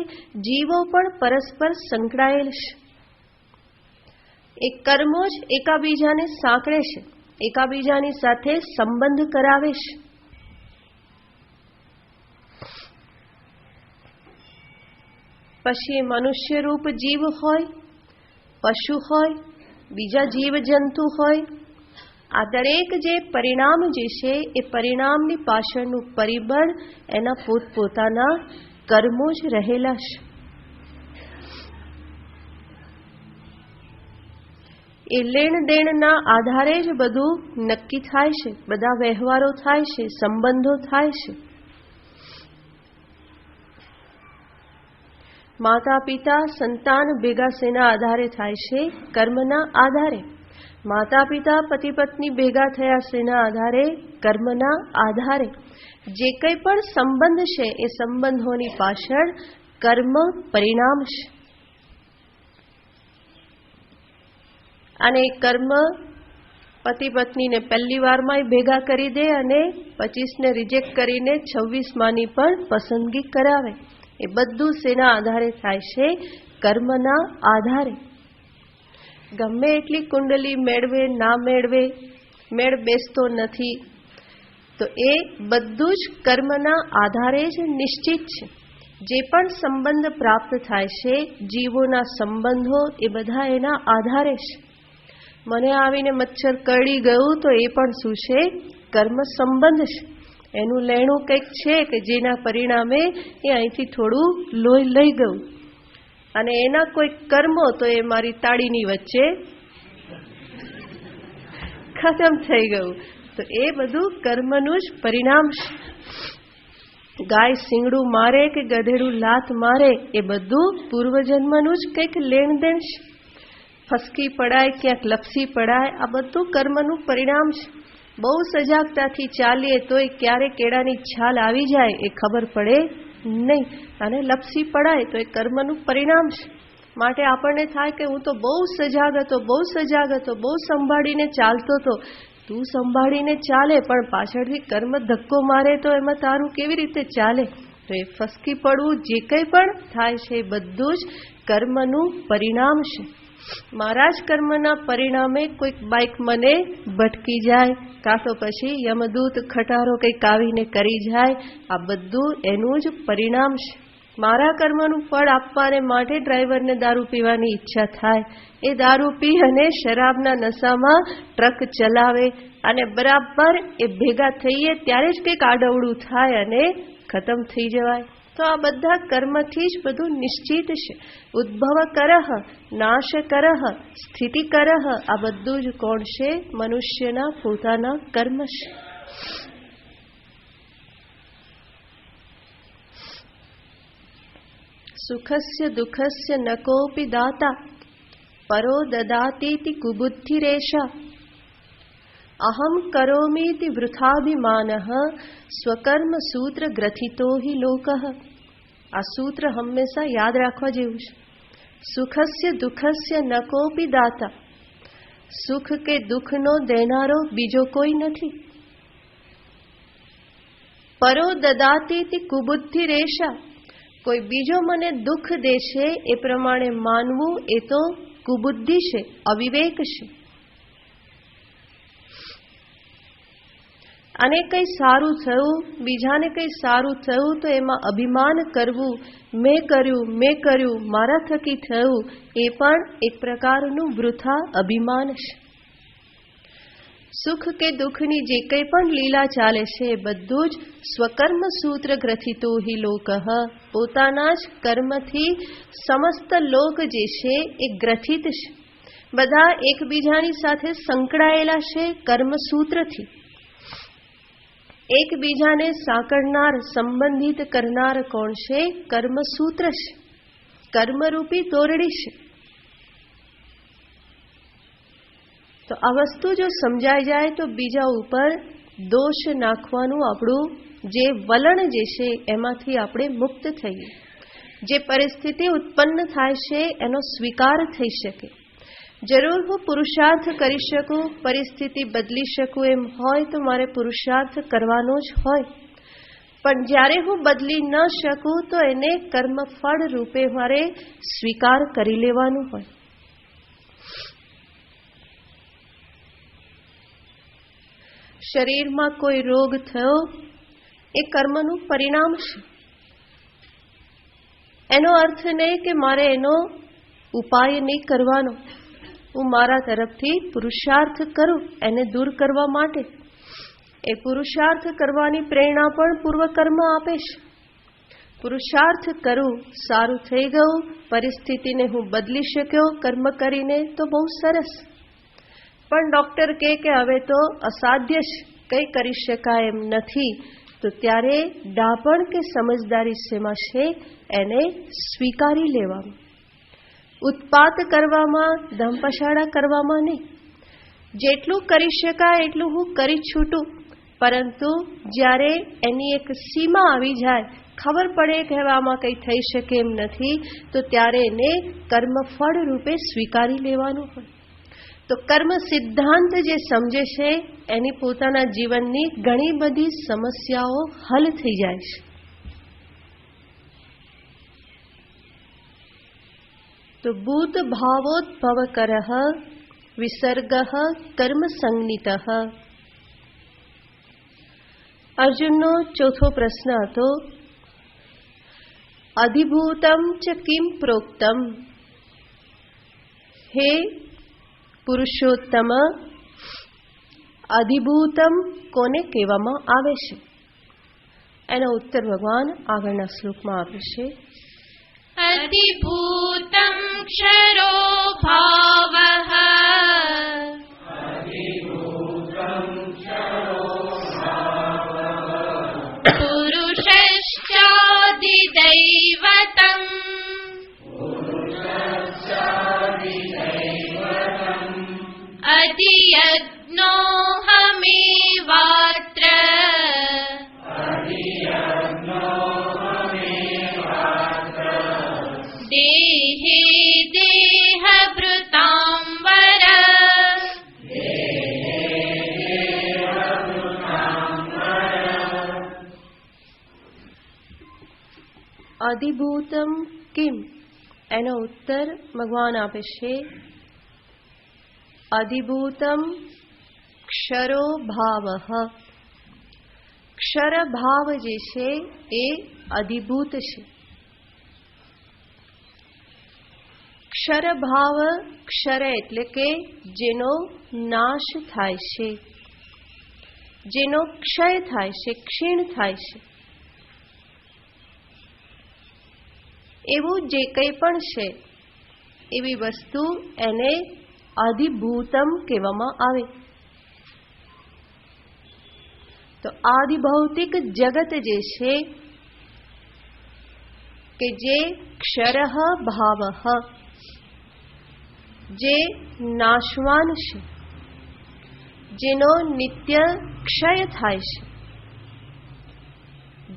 જીવો પણ પરસ્પર સંકળાયેલ છે. એ કર્મો જ એકાબીજાને સાંકળે છે, એકાબીજાની સાથે સંબંધ કરાવે છે. પછી મનુષ્ય રૂપ જીવ હોય, પશુ હોય, બીજા જીવ જંતુ હોય, આ દરેક જે પરિણામ જે છે એ પરિણામની પાછળનું પરિબળ એના પોતપોતાના કર્મો જ રહેલા છે. એ લેણ દેણના આધારે જ બધું નક્કી થાય છે, બધા વ્યવહારો થાય છે, સંબંધો થાય છે. માતા પિતા સંતાન ભેગા શેના આધારે થાય છે? કર્મના આધારે. માતા પિતા પતિ પત્ની ભેગા થયા શેના આધારે? કર્મના આધારે. જે કંઈ પણ સંબંધ છે એ સંબંધોની પાછળ કર્મ પરિણામ છે. અને કર્મ પતિ પત્નીને પહેલી વારમાં ભેગા કરી દે અને 25ને રિજેક્ટ કરીને 26માની પણ પસંદગી કરાવે. એ બધું શેના આધારે થાય છે? કર્મના આધારે. ગમે એટલી કુંડલી મેળવે ના મેળવે, મેળ બેસતો નથી, તો એ બધું જ કર્મના આધારે જ નિશ્ચિત છે. જે પણ સંબંધ પ્રાપ્ત થાય છે, જીવોના સંબંધો, એ બધા એના આધારે છે. મને આવીને મચ્છર કરડી ગયું તો એ પણ શું છે? કર્મ સંબંધ છે. એનું લેણું કંઈક છે કે જેના પરિણામે એ અહીંથી થોડું લોહી લઈ ગયું અને એના કોઈ કર્મો તો એ મારી તાળીની વચ્ચે ખતમ થઈ ગયું. તો એ બધું કર્મનું જ પરિણામ છે. ગાય સિંગડું મારે કે ગધેડું લાત મારે, એ બધું પૂર્વજન્મનું જ કંઈક લેણ દેણ છે. ફસકી પડાય, ક્યાંક લપસી પડાય, આ બધું કર્મનું પરિણામ છે. બહુ સજાગતાથી ચાલીએ તોય ક્યારે કેળાની છાલ આવી જાય એ ખબર પડે નહીં, અને લપસી પડાય તો એ કર્મનું પરિણામ છે. માટે આપણને થાય કે હું તો બહુ સજાગ હતો, બહુ સજાગ હતો, બહુ સંભાળીને ચાલતો હતો. તું સંભાળીને ચાલે પણ પાછળથી કર્મ ધક્કો મારે તો એમાં તારું કેવી રીતે ચાલે? તો એ ફસકી પડવું, જે કંઈ પણ થાય છે એ બધું જ કર્મનું પરિણામ છે. મારા જ કર્મના પરિણામે કોઈક બાઈક મને ભટકી જાય, કાં તો પછી યમદૂત ખટારો કંઈક આવીને કરી જાય, આ બધું એનું જ પરિણામ છે. મારા કર્મનું ફળ આપવાને માટે ડ્રાઈવરને દારૂ પીવાની ઈચ્છા થાય, એ દારૂ પી અને શરાબના નશામાં ટ્રક ચલાવે અને બરાબર એ ભેગા થઈએ ત્યારે જ કંઈક આડવડું થાય અને ખતમ થઈ જવાય. તો આ બધા કર્મથી જ બધું નિશ્ચિત છે. ઉદ્ભવ કરહ, નાશ કરહ, સ્થિતિ કરહ, આ બધું જ કોણ છે? મનુષ્યના પોતાના કર્મ છે. સુખસ્ય દુઃખસ્ય ન કોપી દાતા પરો દદાતીતિ કુબુદ્ધિરેષા અહમ કરોમીતિ વૃથાભિમાનઃ સ્વકર્મ સૂત્ર ગ્રથિતો હિ લોકઃ. આ સૂત્ર હંમેશા યાદ રાખવા જેવું છે. સુખસ્ય દુઃખસ્ય ન કોપી દાતા, સુખ કે દુઃખનો દેનારો બીજો કોઈ નથી. પરો દદાતીતિ કુબુદ્ધિરેષા, કોઈ બીજો મને દુઃખ દેશે એ પ્રમાણે માનવું એ તો કુબુદ્ધિ છે, અવિવેક છે. અને કંઈ સારું થયું, બીજાને કંઈ સારું થયું તો એમાં અભિમાન કરવું, મેં કર્યું, મારા થકી થયું, એ પણ એક પ્રકારનું વૃથા અભિમાન છે. સુખ કે દુઃખની જે કંઈ પણ લીલા ચાલે છે એ બધું જ સ્વકર્મ સૂત્ર ગ્રથિતો હિ લોકઃ, પોતાના જ કર્મથી સમસ્ત લોક જે છે એ ગ્રથિત છે. બધા એકબીજાની સાથે સંકળાયેલા છે કર્મસૂત્રથી. એકબીજાને સાંકળનાર, સંબંધિત કરનાર કોણ છે? કર્મસૂત્ર છે, કર્મરૂપી તોરડી છે. તો આ વસ્તુ જો સમજાઈ જાય તો બીજા ઉપર દોષ નાખવાનું આપણું જે વલણ જે છે એમાંથી આપણે મુક્ત થઈએ. જે પરિસ્થિતિ ઉત્પન્ન થાય છે એનો સ્વીકાર થઈ શકે. જરૂર હું પુરુષાર્થ કરી શકું, પરિસ્થિતિ બદલી શકું એમ હોય તો મારે પુરુષાર્થ કરવાનો જ હોય. પણ જ્યારે હું બદલી ન શકું તો એને કર્મફળ રૂપે મારે સ્વીકાર કરી લેવાનું હોય. શરીરમાં કોઈ રોગ થયો એ કર્મનું પરિણામ છે. એનો અર્થ નહીં કે મારે એનો ઉપાય નહીં કરવાનો. હું મારા તરફથી પુરુષાર્થ કરું એને દૂર કરવા માટે. એ પુરુષાર્થ કરવાની પ્રેરણા પણ પૂર્વકર્મ આપે છે. પુરુષાર્થ કરું, સારું થઈ ગયું, પરિસ્થિતિને હું બદલી શક્યો કર્મ કરીને તો બહુ સરસ. પણ ડોક્ટર કહે કે હવે તો અસાધ્ય છે, કંઈ કરી શકાય એમ નથી, તો ત્યારે ડાપણ કે સમજદારી શેમાં છે? એને સ્વીકારી લેવામાં. ઉત્પાત કરવામાં, ધમપછાડા કરવામાં નહીં. જેટલું કરી શકાય એટલું હું કરી છૂટું, પરંતુ જ્યારે એની એક સીમા આવી જાય, ખબર પડે કે હવે આમાં કંઈ થઈ શકે એમ નથી, તો ત્યારે એને કર્મફળ રૂપે સ્વીકારી લેવાનું હોય. તો કર્મ સિદ્ધાંત જે સમજે છે એની પોતાના જીવનની ઘણી બધી સમસ્યાઓ હલ થઈ જાય છે. તો ભૂત ભાવોદ્ભવ કરઃ વિસર્ગ કર્મ સંજ્ઞિતઃ. અર્જુનનો ચોથો પ્રશ્ન હતો, અધિભૂતમ ચ કિમ પ્રોક્તમ. હે પુરુષોત્તમ, અધિભૂતમ કોને કહેવામાં આવે છે? એનો ઉત્તર ભગવાન આગળના શ્લોકમાં આપે છે. અધિભૂતં ક્ષરો ભાવઃ પુરુષશ્ચાધિદૈવતં અધિયજ્ઞોહમેવાત્ર દેહે દેહભૃતાં વર. અધિભૂતમ કિમ, એનો ઉત્તર ભગવાન આપે છે. અધિભૂતમ ક્ષરો ભાવઃ. ક્ષર ભાવ જે છે એ અધિભૂત છે. ક્ષર ભાવ, ક્ષર એટલે કે જેનો નાશ થાય છે, જેનો ક્ષય થાય છે, ક્ષીણ થાય છે. એવું જે કંઈ પણ છે એવી વસ્તુ એને આધિભૂતમ કહેવામાં આવે. તો આધિભૌતિક જગત જે છે કે જે ક્ષરઃ ભાવઃ, જે નાશવાન છે, જેનો નિત્ય ક્ષય થાય છે,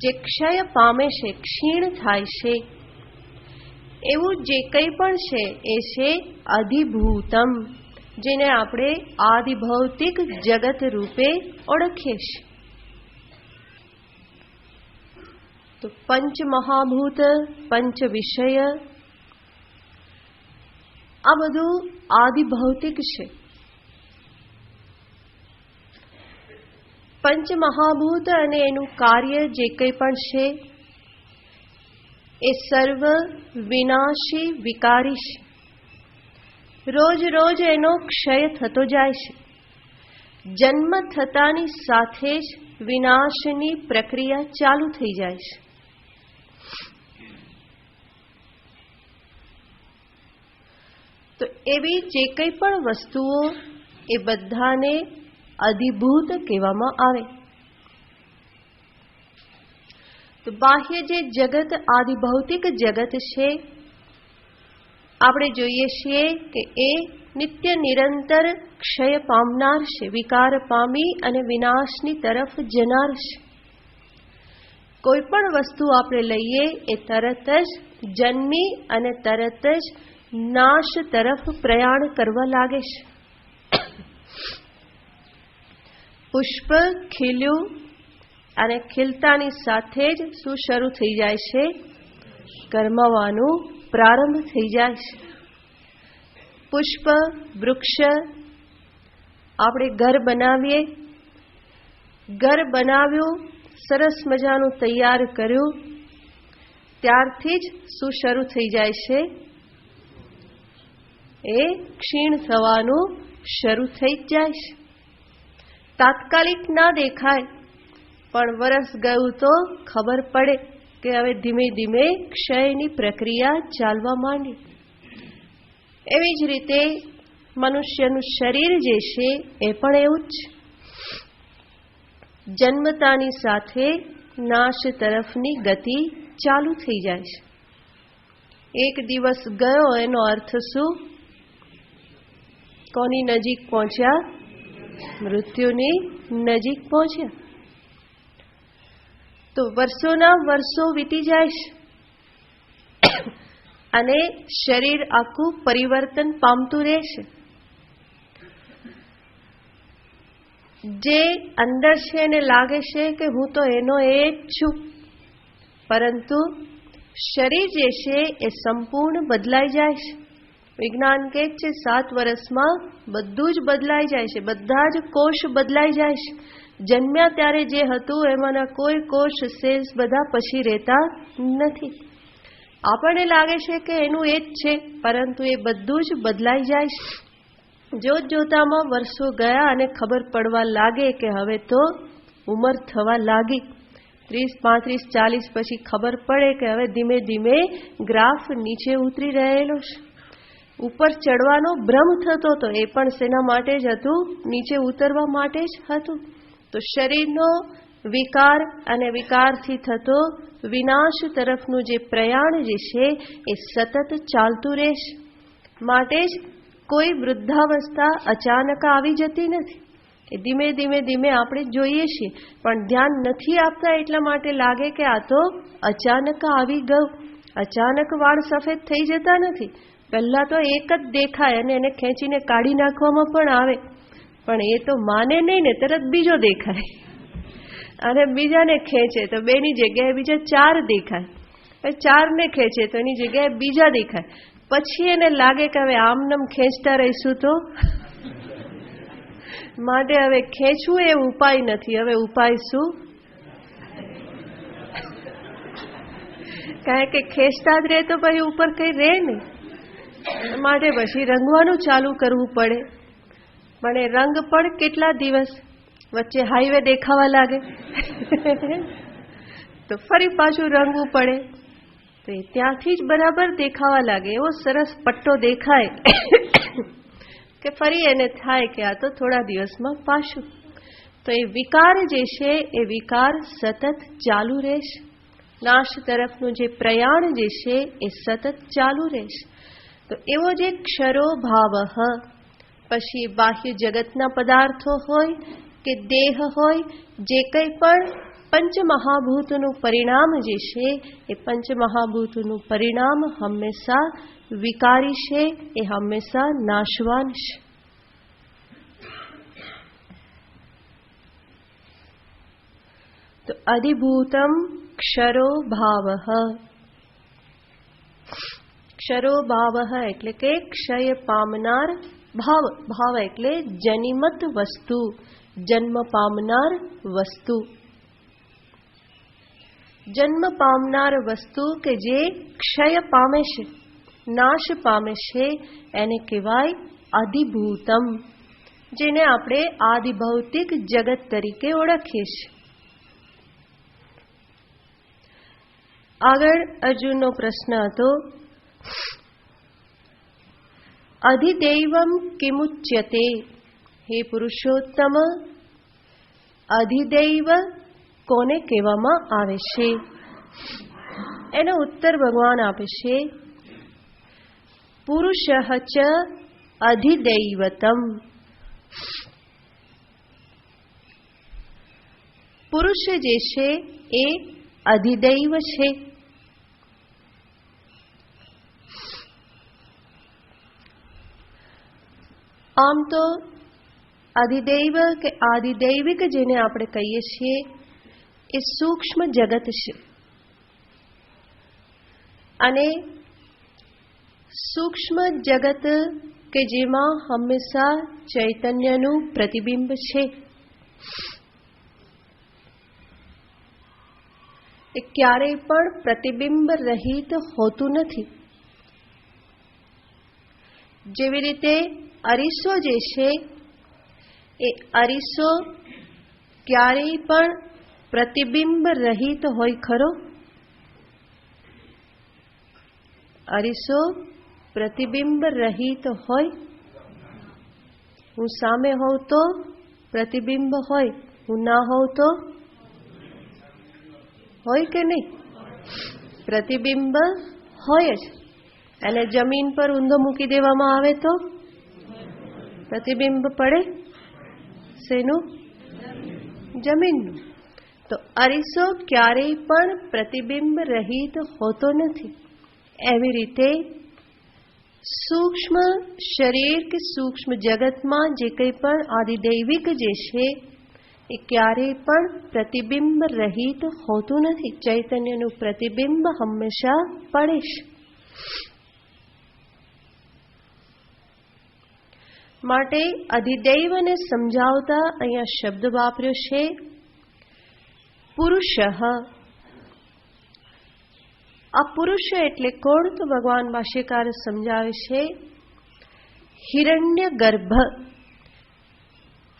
જે ક્ષય પામે છે, ક્ષીણ થાય છે, એવું જે કંઈ પણ છે એ છે અધિભૂતમ, જેને આપણે આધિભૌતિક જગત રૂપે ઓળખીએ છીએ. તો પંચ મહાભૂત, પંચ વિષય, આ બધું આધિભૌતિક છે. પંચ મહાભૂત અને એનું કાર્ય જે કંઈ પણ છે એ સર્વ વિનાશી વિકારી છે. રોજ રોજ એનો ક્ષય થતો જાય છે. જન્મ થતાની સાથે જ વિનાશની પ્રક્રિયા ચાલુ થઈ જાય છે. તો એવી જે કંઈ પણ વસ્તુઓ એ બધાને અધિભૂત કહેવામાં આવે. તો બાહ્ય જે જગત આધિભૌતિક જગત છે, આપણે જોઈએ છીએ કે એ નિત્ય નિરંતર ક્ષય પામનાર છે, વિકાર પામી અને વિનાશની તરફ જનાર છે. કોઈ પણ વસ્તુ આપણે લઈએ એ તરત જ જન્મી અને તરત જ નાશ તરફ પ્રયાણ કરવા લાગે છે. પુષ્પ ખીલ્યું અને ખીલતાની સાથે જ શું શરૂ થઈ જાય છે? ગરમાવાનું પ્રારંભ થઈ જાય છે. પુષ્પ, વૃક્ષ, આપણે ઘર બનાવીએ, ઘર બનાવ્યું, સરસ મજાનું તૈયાર કર્યું, ત્યારથી જ શું શરૂ થઈ જાય છે? એ ક્ષીણ થવાનું શરૂ થઈ જ જાય છે. તાત્કાલિક ના દેખાય, પણ વરસ ગયું તો ખબર પડે કે હવે ધીમે ધીમે ક્ષયની પ્રક્રિયા ચાલવા માંડી. એવી જ રીતે મનુષ્યનું શરીર જે છે એ પણ એવું જ છે. જન્મતાની સાથે નાશ તરફની ગતિ ચાલુ થઈ જાય છે. એક દિવસ ગયો એનો અર્થ શું? કોની નજીક પહોંચ્યા? મૃત્યુની નજીક પહોંચ્યા. તો વર્ષોના વર્ષો વીતી જાય છે અને શરીર આખું પરિવર્તન પામતું રહેશે. જે અંદર છે એને લાગે છે કે હું તો એનો એ જ છું, પરંતુ શરીર જે છે એ સંપૂર્ણ બદલાઈ જાય છે. વિજ્ઞાન કહે છે 7 વર્ષમાં બધું જ બદલાઈ જાય છે, બધા જ કોષ બદલાઈ જાય છે. જન્મ્યા ત્યારે જે હતું એમાંના કોઈ કોષ સેલ્સ બધા પછી રહેતા નથી. આપણને લાગે છે કે એનું એ જ છે, પરંતુ એ બધું જ બદલાઈ જાય છે. જોત જોતામાં વર્ષો ગયા અને ખબર પડવા લાગે કે હવે તો ઉંમર થવા લાગી. 30, 35, 40 પછી ખબર પડે કે હવે ધીમે ધીમે ગ્રાફ નીચે ઉતરી રહેલો છે. ઉપર ચડવાનો ભ્રમ થતો હતો, એ પણ શેના માટે જ હતું? નીચે ઉતરવા માટે જ હતું. તો શરીરનો વિકાર અને વિકારથી થતો વિનાશ તરફનું જે પ્રયાણ જે છે એ સતત ચાલતું રહેશે. માટે જ કોઈ વૃદ્ધાવસ્થા અચાનક આવી જતી નથી. એ ધીમે ધીમે ધીમે આપણે જોઈએ છીએ, પણ ધ્યાન નથી આપતા એટલા માટે લાગે કે આ તો અચાનક આવી ગયું. અચાનક વાળ સફેદ થઈ જતા નથી. પહેલા તો એક જ દેખાય અને એને ખેંચીને કાઢી નાખવામાં પણ આવે, પણ એ તો માને નહીં ને, તરત બીજો દેખાય અને બીજાને ખેંચે તો બેની જગ્યાએ બીજા 4 દેખાય. 4ને ખેંચે તો એની જગ્યાએ બીજા દેખાય. પછી એને લાગે કે હવે આમનામ ખેંચતા રહીશું તો માટે હવે ખેંચવું એ ઉપાય નથી. હવે ઉપાય શું? કારણ કે ખેંચતા જ રહે તો પછી ઉપર કઈ રહે નહીં. માટે પછી રંગવાનું ચાલુ કરવું પડે. પણ એ રંગ પણ કેટલા દિવસ, વચ્ચે હાઈવે દેખાવા લાગે તો ફરી પાછું રંગવું પડે. તો એ ત્યાંથી જ બરાબર દેખાવા લાગે, એવો સરસ પટ્ટો દેખાય કે ફરી એને થાય કે આ તો થોડા દિવસમાં પાછું. તો એ વિકાર જે છે એ વિકાર સતત ચાલુ રહેશે. નાશ તરફનું જે પ્રયાણ જે છે એ સતત ચાલુ રહેશે. તો એવો જે ક્ષરો ભાવ, પછી બાહ્ય જગતના પદાર્થો હોય કે દેહ હોય, જે કંઈ પણ પંચમહાભૂતનું પરિણામ જે છે એ પંચમહાભૂતનું પરિણામ હંમેશા વિકારી છે, એ હંમેશા નાશવાન છે. તો અધિભૂતમ ક્ષરો ભાવ. ક્ષરો ભાવ એટલે કે ક્ષય પામનાર ભાવ. ભાવ એટલે જનિમત વસ્તુ, જન્મ પામનાર વસ્તુ. જન્મ પામનાર વસ્તુ કે જે ક્ષય પામે છે, નાશ પામે છે, એને કહેવાય અધિભૂતમ, જેને આપણે આદિભૌતિક જગત તરીકે ઓળખીએ છીએ. આગળ અર્જુનનો પ્રશ્ન હતો, અધિદૈવમ કિમુચ્યતે? હે પુરુષોત્તમ, અધિદૈવ કોને કહેવામાં આવે છે? એનો ઉત્તર ભગવાન આપે છે, પુરુષ ચ અધિદૈવતમ. પુરુષ જે છે એ અધિદૈવ છે. આમ તો અધિદૈવ કે આદિદૈવિક જેને આપણે કહીએ છીએ એ સૂક્ષ્મ જગત છે. અને સૂક્ષ્મ જગત કે જેમાં હંમેશા ચૈતન્યનું પ્રતિબિંબ છે, એ ક્યારેય પણ પ્રતિબિંબ રહિત હોતું નથી. જેવી રીતે અરીસો જે છે એ અરીસો ક્યારેય પણ પ્રતિબિંબ રહિત હોય ખરો? અરીસો પ્રતિબિંબ રહિત હોય? હું સામે હોઉં તો પ્રતિબિંબ હોય, હું ના હોઉં તો હોય કે નહીં? પ્રતિબિંબ હોય જ. અને જમીન પર ઊંધો મૂકી દેવામાં આવે તો પ્રતિબિંબ પડે શેનું? જમીનનું. તો અરીસો ક્યારેય પણ પ્રતિબિંબ રહિત હોતો નથી. એવી રીતે સૂક્ષ્મ શરીર કે સૂક્ષ્મ જગતમાં જે કંઈ પણ આદિદૈવિક જે છે એ ક્યારેય પણ પ્રતિબિંબ રહિત હોતું નથી. ચૈતન્યનું પ્રતિબિંબ હંમેશા પડે છે. માટે અધિદૈવને સમજાવતા અહીંયા શબ્દ વાપર્યો છે પુરુષ. આ પુરુષ એટલે કોણ? તો ભગવાન ભાષ્યકાર સમજાવે છે હિરણ્ય ગર્ભ.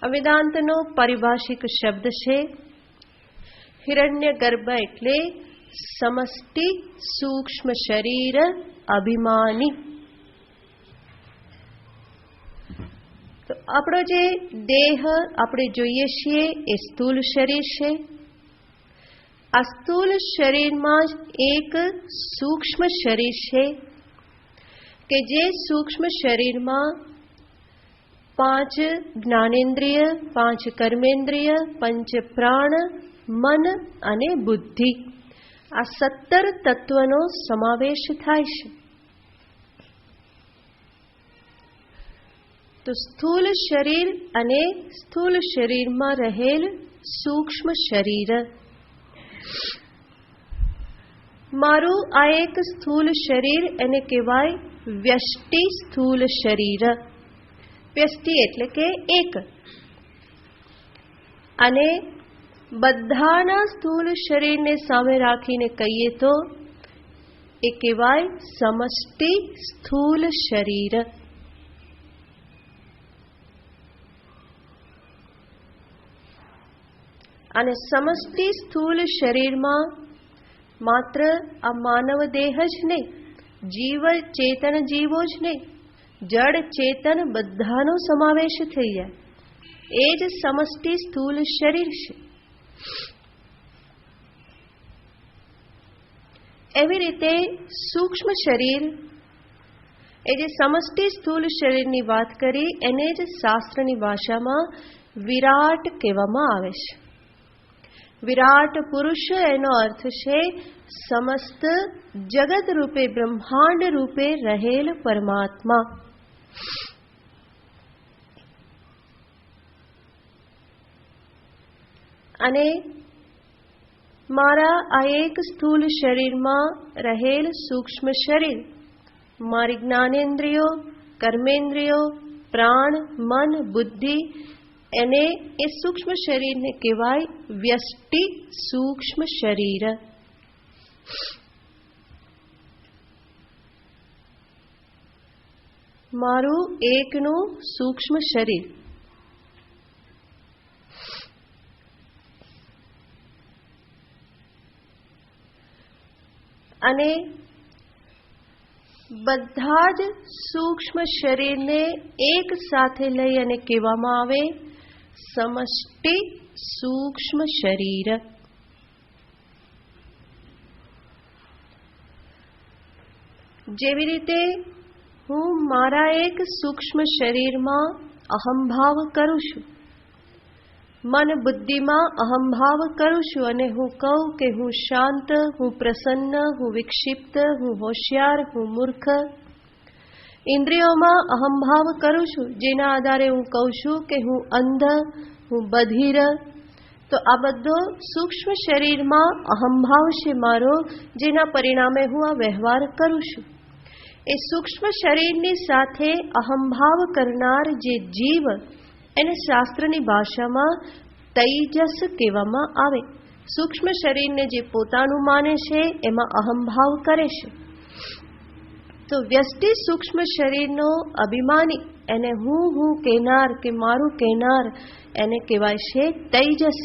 વેદાંતનો પારિભાષિક શબ્દ છે. હિરણ્ય ગર્ભ એટલે સમષ્ટિ સૂક્ષ્મ શરીર અભિમાની. તો આપણો જે દેહ આપણે જોઈએ છીએ એ સ્થૂલ શરીર છે. આ સ્થૂલ શરીરમાં જ એક સૂક્ષ્મ શરીર છે કે જે સૂક્ષ્મ શરીરમાં 5 જ્ઞાનેન્દ્રિય, 5 કર્મેન્દ્રિય, પંચ પ્રાણ, મન અને બુદ્ધિ, આ 17 તત્વનો સમાવેશ થાય છે. તો સ્થૂલ શરીર અને સ્થૂલ શરીરમાં રહેલ સૂક્ષ્મ શરીર. મારું આ એક સ્થૂલ શરીર એને કહેવાય વ્યષ્ટિ સ્થૂલ શરીર. વ્યષ્ટિ એટલે કે એક. અને બધાના સ્થૂલ શરીરને સામે રાખીને કહીએ તો એ કહેવાય સમષ્ટિ સ્થૂલ શરીર. અને સમષ્ટિ સ્થૂલ શરીરમાં માત્ર આ માનવ દેહ જ નહીં, જીવ ચેતન જીવો જ નહીં, જડ ચેતન બધાનો સમાવેશ થઈ જાય. એ જ સમષ્ટિ સ્થૂલ શરીર છે. એવી રીતે સૂક્ષ્મ શરીર, એ જે સમષ્ટિ સ્થૂલ શરીરની વાત કરી, એને જ શાસ્ત્રની ભાષામાં વિરાટ કહેવામાં આવે છે. વિરાટ પુરુષ એનો અર્થ છે સમસ્ત જગત રૂપે, બ્રહ્માંડ રૂપે રહેલ પરમાત્મા. અને મારા આ એક સ્થૂલ શરીરમાં રહેલ સૂક્ષ્મ શરીર, મારી જ્ઞાનેન્દ્રિયો, કર્મેન્દ્રિયો, પ્રાણ, મન, બુદ્ધિ, એને એ સૂક્ષ્મ શરીરને કહેવાય વ્યષ્ટિ સૂક્ષ્મ શરીર. મારું એકનું સૂક્ષ્મ શરીર. અને બધા જ સૂક્ષ્મ શરીરને એક સાથે લઈ અને કહેવામાં આવે સમષ્ટિ સૂક્ષ્મ શરીર. જેવી રીતે હું મારા એક સૂક્ષ્મ શરીરમાં અહંભાવ કરું છું, મન બુદ્ધિમાં અહંભાવ કરું છું, અને હું કહું કે હું શાંત, હું પ્રસન્ન, હું વિક્ષિપ્ત, હું હોશિયાર, હું મૂર્ખ. ઇન્દ્રિયોમાં અહંભાવ કરું છું, જેના આધારે હું કહું છું કે હું અંધ, હું બધિર. તો આ બધો સૂક્ષ્મ શરીરમાં અહંભાવ છે મારો, જેના પરિણામે હું આ વ્યવહાર કરું છું. એ સૂક્ષ્મ શરીરની સાથે અહંભાવ કરનાર જે જીવ, એને શાસ્ત્રની ભાષામાં તૈજસ કહેવામાં આવે. સૂક્ષ્મ શરીરને જે પોતાનું માને છે એમાં અહંભાવ કરે છે. તો વ્યષ્ટિ સૂક્ષ્મ શરીરનો અભિમાની, એને હું કહેનાર કે મારું કહેનાર, એને કહેવાય છે તૈજસ.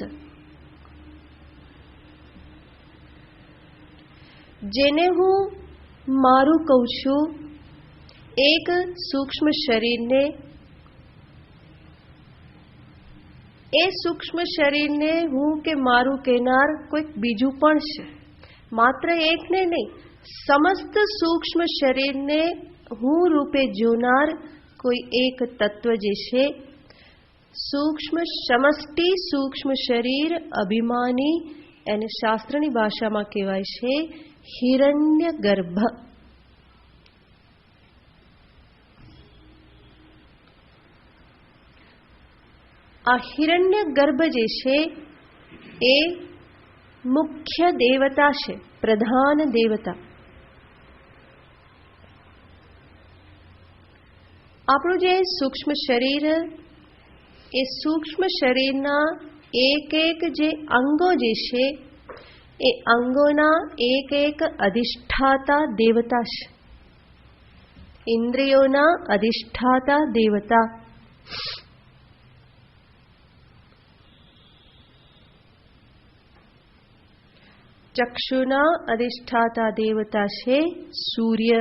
જેને હું મારું કહું છું, એક સૂક્ષ્મ શરીરને, એ સૂક્ષ્મ શરીરને હું કે મારું કહેનાર કોઈક બીજું પણ છે. માત્ર એકને નહીં, સમસ્ત સૂક્ષ્મ શરીરને હું રૂપે જોનાર કોઈ એક તત્વ જે છે, સૂક્ષ્મ સમષ્ટિ સૂક્ષ્મ શરીર અભિમાની, એને શાસ્ત્રની ભાષામાં કહેવાય છે હિરણ્ય ગર્ભ. આ હિરણ્ય ગર્ભ જે છે એ મુખ્ય દેવતા છે, પ્રધાન દેવતા. આપણું જે સૂક્ષ્મ શરીર, એ સૂક્ષ્મ શરીરના એક એક જે અંગો જે છે, એ અંગોના એક એક અધિષ્ઠાતા દેવતા છે, ઇન્દ્રિયોના અધિષ્ઠાતા દેવતા. ચક્ષુના અધિષ્ઠાતા દેવતા છે સૂર્ય,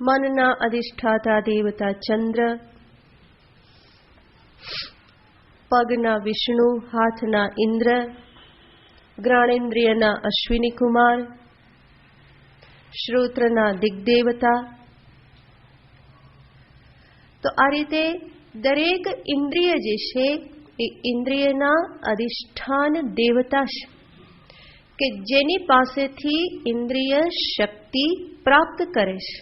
મનના અધિષ્ઠાતા દેવતા ચંદ્ર, પગના વિષ્ણુ, હાથના ઇન્દ્ર, જ્ઞાનેન્દ્રિયના અશ્વિની કુમાર, શ્રોત્રના દિગ્દેવતા. તો આ રીતે દરેક ઇન્દ્રિય જે છે એ ઇન્દ્રિયના અધિષ્ઠાન દેવતા છે, કે જેની પાસેથી ઇન્દ્રિય શક્તિ પ્રાપ્ત કરે છે.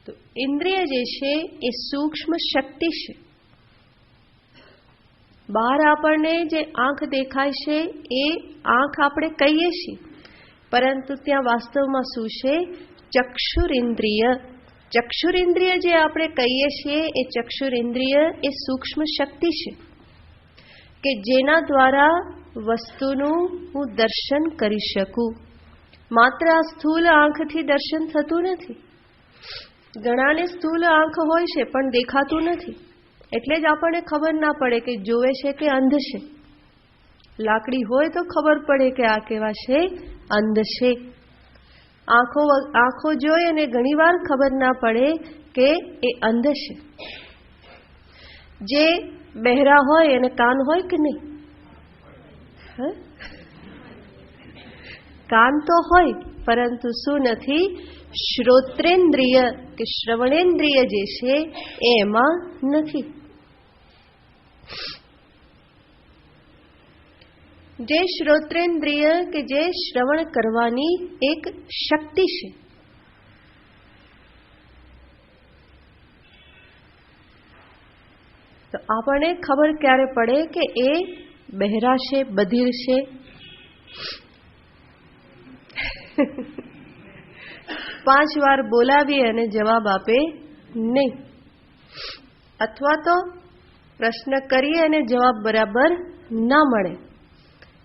તો ઇન્દ્રિય જે છે એ સૂક્ષ્મ શક્તિ છે. બહાર આપણને જે આંખ દેખાય છે એ આંખ આપણે કહીએ છીએ, પરંતુ ત્યાં વાસ્તવમાં શું છે? ચક્ષુરિન્દ્રિય. ચક્ષુરિન્દ્રિય જે આપણે કહીએ છીએ એ ચક્ષુરિન્દ્રિય એ સૂક્ષ્મ શક્તિ છે, કે જેના દ્વારા વસ્તુનું હું દર્શન કરી શકું. માત્ર આ સ્થૂલ આંખથી દર્શન થતું નથી. ઘણાને સ્થૂલ આંખ હોય છે પણ દેખાતું નથી. એટલે જ આપણને ખબર ના પડે કે જોવે છે કે અંધ છે. લાકડી હોય તો ખબર પડે કે આ કેવા છે, અંધ છે. આંખો જોઈ અને ઘણીવાર ખબર ના પડે કે એ અંધ છે. જે બહેરા હોય એને કાન હોય કે નહીં? કાન તો હોય, પરંતુ શું નથી? શ્રોત્રેન્દ્રિય કે શ્રવણેન્દ્રિય જે છે એ એમાં નથી. જે શ્રોત્રેન્દ્રિય કે જે શ્રવણ કરવાની એક શક્તિ છે, તો આપણને ખબર ક્યારે પડે કે એ બહેરા છે, બધિર છે? 5 વાર બોલાવી અને જવાબ આપે નહીં, અથવા તો પ્રશ્ન કરીએ અને જવાબ બરાબર ના મળે.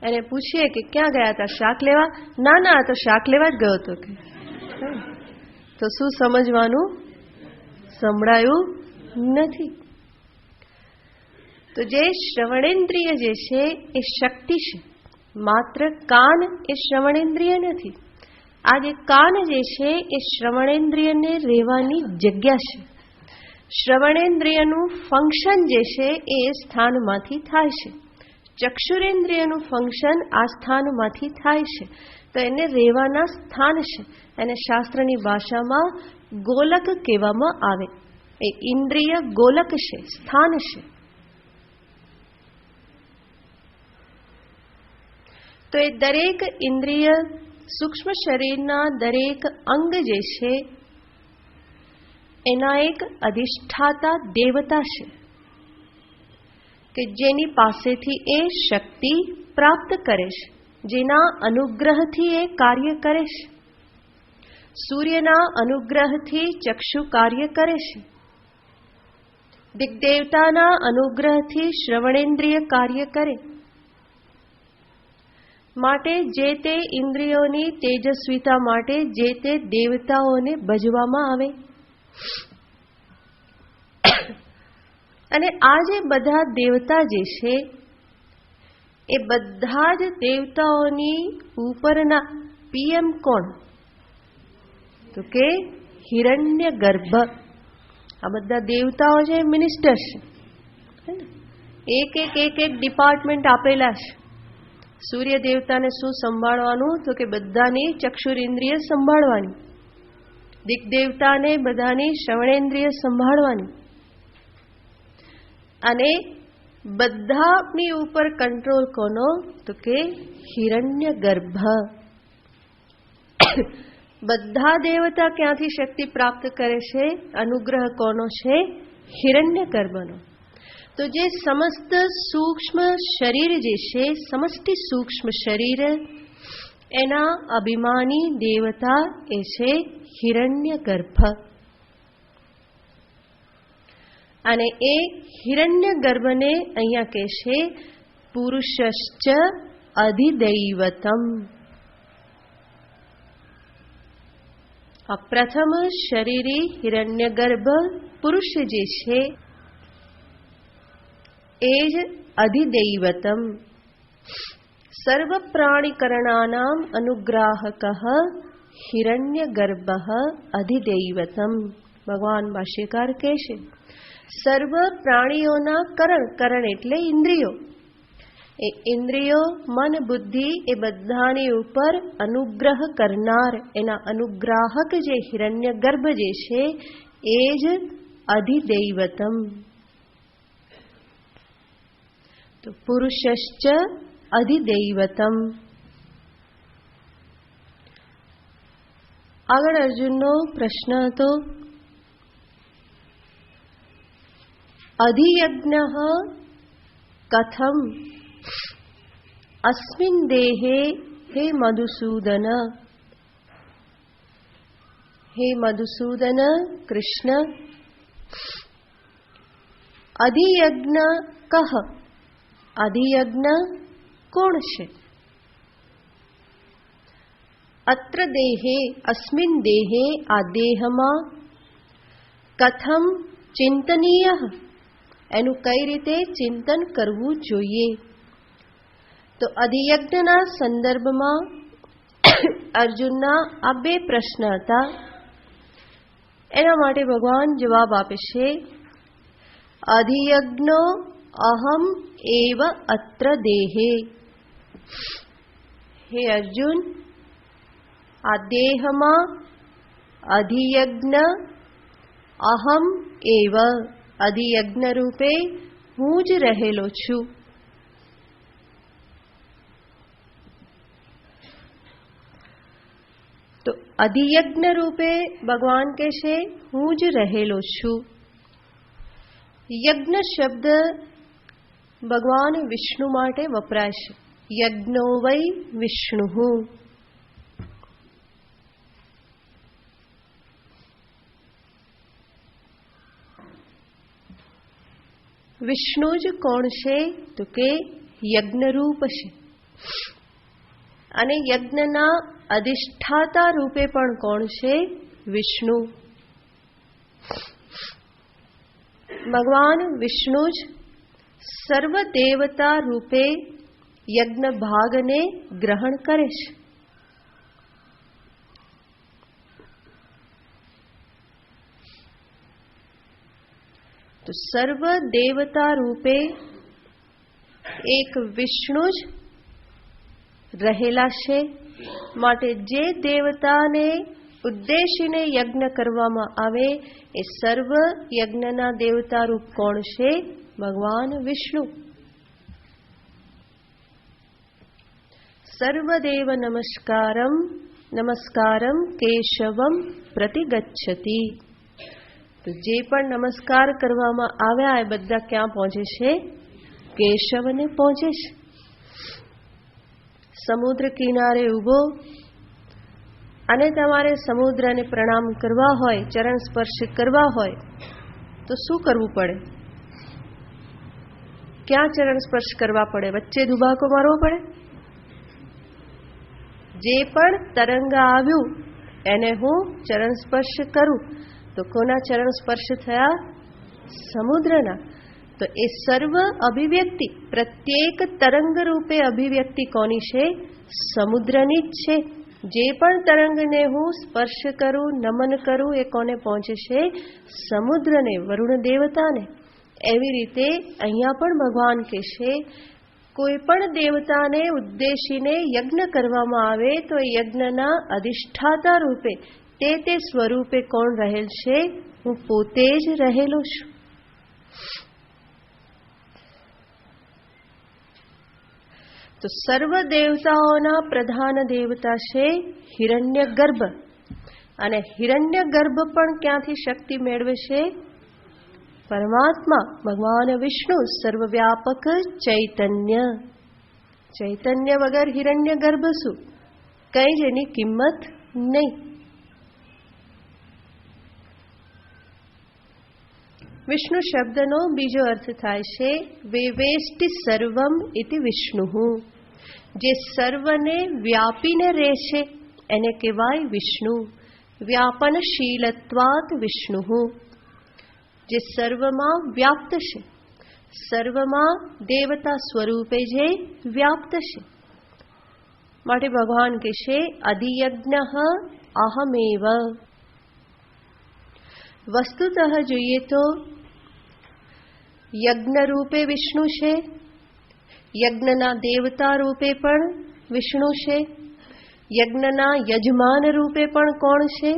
એને પૂછીએ કે ક્યાં ગયા હતા, શાક લેવા? ના, તો શાક લેવા જ ગયો હતો. કે તો શું સમજવાનું? સંભળાયું નથી. તો જે શ્રવણેન્દ્રિય જે છે એ શક્તિ છે, માત્ર કાન એ શ્રવણેન્દ્રિય નથી. આ જે કાન જે છે એ શ્રવણેન્દ્રિયને રહેવાની જગ્યા છે. શ્રવણેન્દ્રિયનું ફંક્શન જે છે એ સ્થાનમાંથી થાય છે. ચક્ષુરેન્દ્રિયનું ફંક્શન આ સ્થાનમાંથી થાય છે, તો એને રહેવાના સ્થાન છે. એને શાસ્ત્રની ભાષામાં ગોલક કહેવામાં આવે. એ ઇન્દ્રિય ગોલક છે, સ્થાન છે. તો એ દરેક ઇન્દ્રિય, સૂક્ષ્મ શરીરના દરેક અંગ જે છે એના એક અધિષ્ઠાતા દેવતા છે કે જેની પાસેથી એ શક્તિ પ્રાપ્ત કરે છે, જેના અનુગ્રહથી એ કાર્ય કરે છે. સૂર્યના અનુગ્રહથી ચક્ષુ કાર્ય કરે છે. દિગ્દેવતાના અનુગ્રહથી શ્રવણેન્દ્રિય કાર્ય કરે. માટે જે તે ઇન્દ્રિયોની તેજસ્વીતા માટે જે તે દેવતાઓને ભજવામાં આવે. અને આ જે બધા દેવતા જે છે એ બધા જ દેવતાઓની ઉપરના પીએમ કોણ? તો કે હિરણ્યગર્ભ. આ બધા દેવતાઓ છે, મિનિસ્ટર છે. એક ડિપાર્ટમેન્ટ આપેલા છે. સૂર્ય દેવતાને શું સંભાળવાનું? તો કે બધાની ચક્ષુરેન્દ્રિય સંભાળવાની. દિગ્દેવતાને બધાની શ્રવણેન્દ્રિય સંભાળવાની. અને બધાની ઉપર કંટ્રોલ કોનો? તો કે હિરણ્યગર્ભ. બધા દેવતા ક્યાંથી શક્તિ પ્રાપ્ત કરે છે? અનુગ્રહ કોનો છે? હિરણ્યગર્ભનો. તો જે સમસ્ત સૂક્ષ્મ શરીર જે છે, સમષ્ટિ સૂક્ષ્મ શરીર, એના અભિમાની દેવતા એ છે હિરણ્યગર્ભ. અને એ હિરણ્યગર્ભને અહીંયા કહે છે પુરુષશ્ચ અધિદૈવતમ. આ પ્રથમ શરીરી હિરણ્યગર્ભ પુરુષ જે છે એ જ અધિદૈવતમ. સર્વ પ્રાણીકરણાનામ અનુગ્રાહક હિરણ્યગર્ભ અધિદૈવતમ. ભગવાન ભાષ્યકાર કહે છે સર્વ પ્રાણીઓના કરણ એટલે ઇન્દ્રિયો. એ ઇન્દ્રિયો, મન, બુદ્ધિ એ બધાની ઉપર અનુગ્રહ કરનાર, એના અનુગ્રાહક જે હિરણ્યગર્ભ જે છે એ જ અધિદૈવતમ. તો પુરુષશ્ચ અધિદૈવતમ. આગળ અર્જુનનો પ્રશ્ન હતો અધિયજ્ઞ કથમ અસ્મિન દેહે હે મધુસૂદન. હે મધુસૂદન કૃષ્ણ, અધિયજ્ઞ કહ. અધિયજ્ઞ કોણ છે? અત્ર દેહે, અસ્મિન દેહે, આ દેહમાં, કથમ ચિંતનીય, એનું કઈ રીતે ચિંતન કરવું જોઈએ. તો અધિયજ્ઞના સંદર્ભમાં અર્જુનના આ બે પ્રશ્ન હતા. એના માટે ભગવાન જવાબ આપે છે, અધિયજ્ઞો અહમ એવ અત્ર દેહે. હે અર્જુન, આ દેહમાં અધિયજ્ઞ અહમ એવ, અધિયજ્ઞ રૂપે હું જ રહેલો છું. તો અધિયજ્ઞ રૂપે ભગવાન કહે છે હું જ રહેલો છું. યજ્ઞ શબ્દ ભગવાન વિષ્ણુ માટે વપરાય છે. યજ્ઞો વૈ વિષ્ણુ. વિષ્ણુ જ કોણ છે? તો કે યજ્ઞરૂપ છે. અને યજ્ઞના અધિષ્ઠાતા રૂપે પણ કોણ છે? વિષ્ણુ. ભગવાન વિષ્ણુ જ સર્વ દેવતા રૂપે યજ્ઞ ભાગને ગ્રહણ કરે છે. તો સર્વ દેવતા રૂપે એક વિષ્ણુ જ રહેલા છે. માટે જે દેવતાને ઉદ્દેશીને યજ્ઞ કરવામાં આવે એ સર્વ યજ્ઞના દેવતા રૂપ કોણ છે? ભગવાન વિષ્ણુ. સર્વદેવ નમસ્કારમ નમસ્કારમ કેશવમ પ્રતિગચ્છતિ. તો જે પણ નમસ્કાર કરવામાં આવ્યા એ બધા ક્યાં પહોંચે છે? કેશવને પહોંચે છે. સમુદ્ર કિનારે ઊભો અને તમારે સમુદ્રને પ્રણામ કરવા હોય, ચરણ સ્પર્શ કરવા હોય તો શું કરવું પડે? ક્યાં ચરણ સ્પર્શ કરવા પડે? વચ્ચે દુબાકો મારવો પડે? જે પણ તરંગ આવ્યું એને હું ચરણ સ્પર્શ કરું તો કોના ચરણ સ્પર્શ થયા? સમુદ્રના. તો એ સર્વ અભિવ્યક્તિ, પ્રત્યેક તરંગ રૂપે અભિવ્યક્તિ કોની છે? સમુદ્રની જ છે. જે પણ તરંગને હું સ્પર્શ કરું, નમન કરું એ કોને પહોંચે છે? સમુદ્રને, વરુણ દેવતાને. એવી રીતે અહીંયા પણ ભગવાન કહેશે કોઈ પણ દેવતાને ઉદ્દેશીને યજ્ઞ કરવામાં આવે તો યજ્ઞના અધિષ્ઠાતા રૂપે તે સ્વરૂપે કોણ રહેલ છે? હું પોતે જ રહેલો છું. તો સર્વ દેવતાઓના પ્રધાન દેવતા છે હિરણ્યગર્ભ. અને હિરણ્યગર્ભ પણ ક્યાંથી શક્તિ મેળવે છે? પરમાત્મા ભગવાન વિષ્ણુ સર્વવ્યાપક ચૈતન્ય. ચૈતન્ય વગર હિરણ્યગર્ભ શું? કઈ જ એની કિંમત નહીં. વિષ્ણુ શબ્દનો બીજો અર્થ થાય છે વેવેષ્ટિ સર્વમ ઇતિ વિષ્ણુ. જે સર્વને વ્યાપીને રહે છે એને કહેવાય વિષ્ણુ. વ્યાપનશીલત્વાત વિષ્ણુ. જે સર્વમાં વ્યાપ્ત છે, સર્વમાં દેવતા સ્વરૂપે જે વ્યાપ્ત છે. માટે ભગવાન કહે છે અધિયજ્ઞ અહમેવ. વસ્તુતઃ જોઈએ તો યજ્ઞ રૂપે વિષ્ણુ છે, યજ્ઞના દેવતા રૂપે પણ વિષ્ણુ છે, યજ્ઞના યજમાન રૂપે પણ કોણ છે?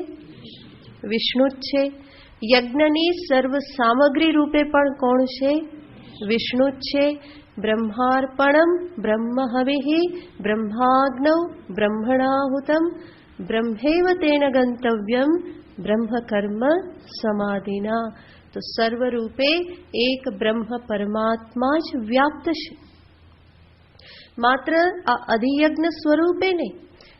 વિષ્ણુ જ છે. યજ્ઞની સર્વ સામગ્રી રૂપે પણ કોણ છે? વિષ્ણુ જ છે. બ્રહ્માર્પણમ બ્રહ્મ હવિહિ બ્રહ્માગ્નૌ બ્રહ્મણાહુતમ બ્રહ્મૈવ તેન ગંતવ્યમ બ્રહ્મ કર્મ સમાધિના. તો સર્વરૂપે એક બ્રહ્મ પરમાત્મા જ વ્યાપ્ત છે. માત્ર આ અધિયજ્ઞ સ્વરૂપે નહીં,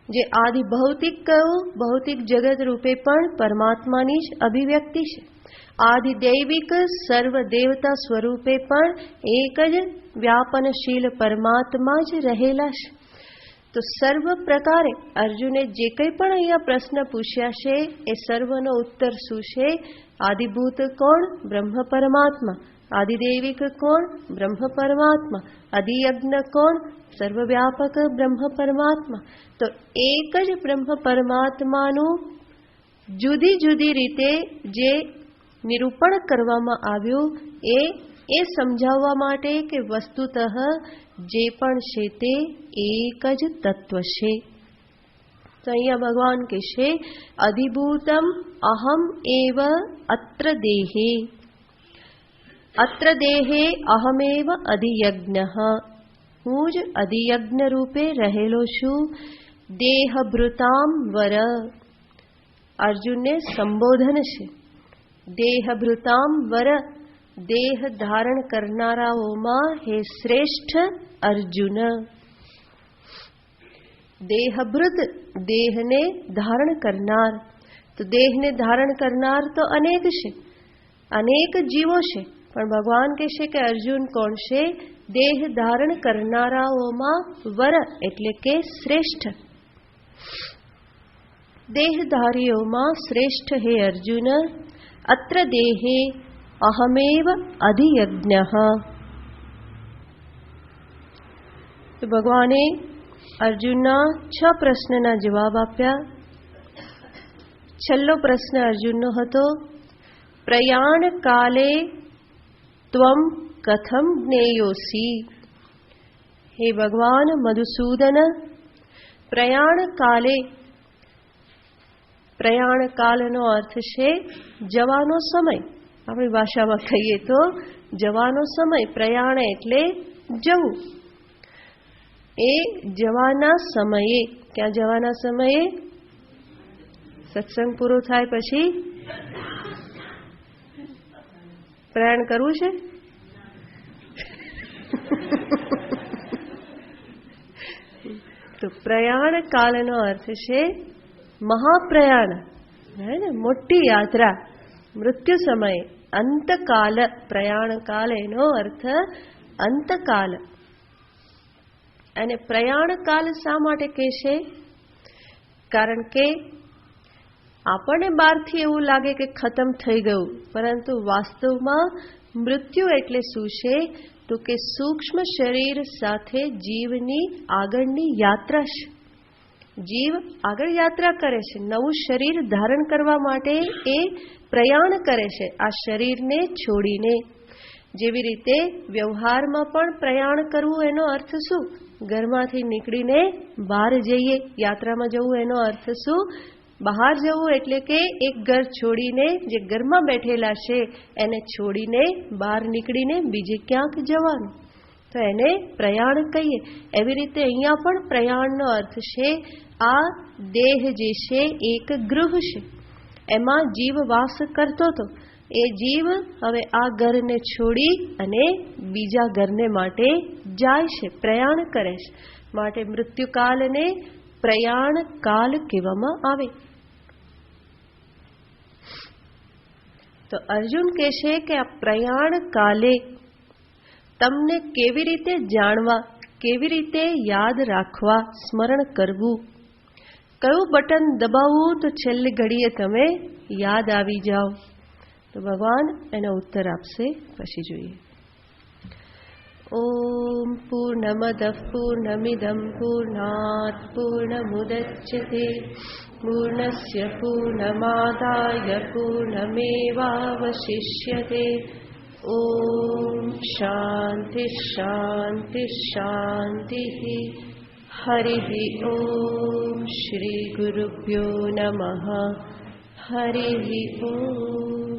જે આદિ ભૌતિક કહ્યું, ભૌતિક જગત રૂપે પણ પરમાત્માની જ અભિવ્યક્તિ છે. આદિ દૈવિક સર્વ દેવતા સ્વરૂપે પણ એક જ વ્યાપનશીલ પરમાત્મા જ રહેલા છે. તો સર્વ પ્રકારે અર્જુને જે કંઈ પણ અહીંયા પ્રશ્ન પૂછ્યા છે એ સર્વનો ઉત્તર શું છે? આદિભૂત કોણ? બ્રહ્મ પરમાત્મા. आदिदेविक कौन? ब्रह्म परमात्मा। आदियज्ञ कौन? सर्वव्यापक ब्रह्म परमात्मा। तो एक ज ब्रह्म परमात्माનું જુદી જુદી રીતે જે નિરૂપણ કરવામાં આવ્યું એ સમજાવવા માટે કે વસ્તુતઃ જે પણ છે તે એક જ તત્વ છે. તો અહીંયા ભગવાન કહેશે અધિભૂતમ અહમ એવ અત્ર દેહે. અત્ર દેહે અહમેવ અધિયજ્ઞઃ. હું જ અધિયજ્ઞ રૂપે રહેલો છું. દેહભૃતામ વર. અર્જુનને સંબોધન છે. દેહભૃતામ વર. દેહ ધારણ કરનારાઓમાં હે શ્રેષ્ઠ અર્જુન. દેહભૃત દેહને ધારણ કરનાર. તો દેહને ધારણ કરનાર તો અનેક છે, અનેક જીવો છે, પણ ભગવાન કહેશે કે અર્જુન કોણ છે? દેહ ધારણ કરનારાઓમાં વર એટલે કે શ્રેષ્ઠ. દેહધારીઓમાં શ્રેષ્ઠ હે અર્જુન. અત્ર દેહે અહમેવ અધિયજ્ઞઃ. તો ભગવાને અર્જુનના 6 પ્રશ્નના જવાબ આપ્યા. છેલ્લો પ્રશ્ન અર્જુનનો હતો પ્રયાણ કાલે ત્વમ કથમ જ્ઞેયોસી. હે ભગવાન મધુસૂદન, પ્રયાણ કાલે, પ્રયાણ કાલનો અર્થ છે જવાનો સમય. આપણી ભાષામાં કહીએ તો જવાનો સમય. પ્રયાણ એટલે જવું. એ જવાના સમયે, ક્યાં જવાના સમયે? સત્સંગ પૂરો થાય પછી પ્રયાણ કરવું છે. તો પ્રયાણ કાલનો અર્થ છે મહાપ્રયાણ, હે ને, મોટી યાત્રા, મૃત્યુ સમયે, અંતકાલ. પ્રયાણ કાલ એનો અર્થ અંતકાલ. અને પ્રયાણ કાલ શા માટે કહે છે? કારણ કે આપણને બહારથી એવું લાગે કે ખતમ થઈ ગયું, પરંતુ વાસ્તવમાં મૃત્યુ એટલે શું છે? તો કે સૂક્ષ્મ શરીર સાથે જીવની આગળની યાત્રા છે. જીવ આગળ યાત્રા કરે છે, નવું શરીર ધારણ કરવા માટે એ પ્રયાણ કરે છે, આ શરીરને છોડીને. જેવી રીતે વ્યવહારમાં પણ પ્રયાણ કરવું એનો અર્થ શું? ઘરમાંથી નીકળીને બહાર જઈએ. યાત્રામાં જવું એનો અર્થ શું? બહાર જવું એટલે કે એક ઘર છોડીને, જે ઘરમાં બેઠેલા છે એને છોડીને બહાર નીકળીને બીજે ક્યાંક જવાનું, તો એને પ્રયાણ કહીએ. એવી રીતે અહીંયા પણ પ્રયાણનો અર્થ છે આ દેહ જે છે એક ગૃહ છે, એમાં જીવ વાસ કરતો હતો. એ જીવ હવે આ ઘરને છોડી અને બીજા ઘરને માટે જાય છે, પ્રયાણ કરે છે. માટે મૃત્યુકાલને પ્રયાણ કાલ કહેવામાં આવે. તો અર્જુન કહે છે કે આ પ્રયાણ કાલે તમને કેવી રીતે જાણવા, કેવી રીતે યાદ રાખવા, સ્મરણ કરવું, કયું બટન દબાવવું તો છેલ્લી ઘડીએ તમે યાદ આવી જાઓ. તો ભગવાન એનો ઉત્તર આપશે, પછી જોઈએ. ઓમ પૂર્ણમદ પૂર્ણમિદં પૂર્ણાત પૂર્ણમુદચ્યતે પૂર્ણસ્ય પૂર્ણમાદાય પૂર્ણમેવાવશિષ્યતે. ઓમ શાંતિ શાંતિ શાંતિ. હરિ ઓમ શ્રી ગુરુભ્યો નમઃ. હરિ ઓમ.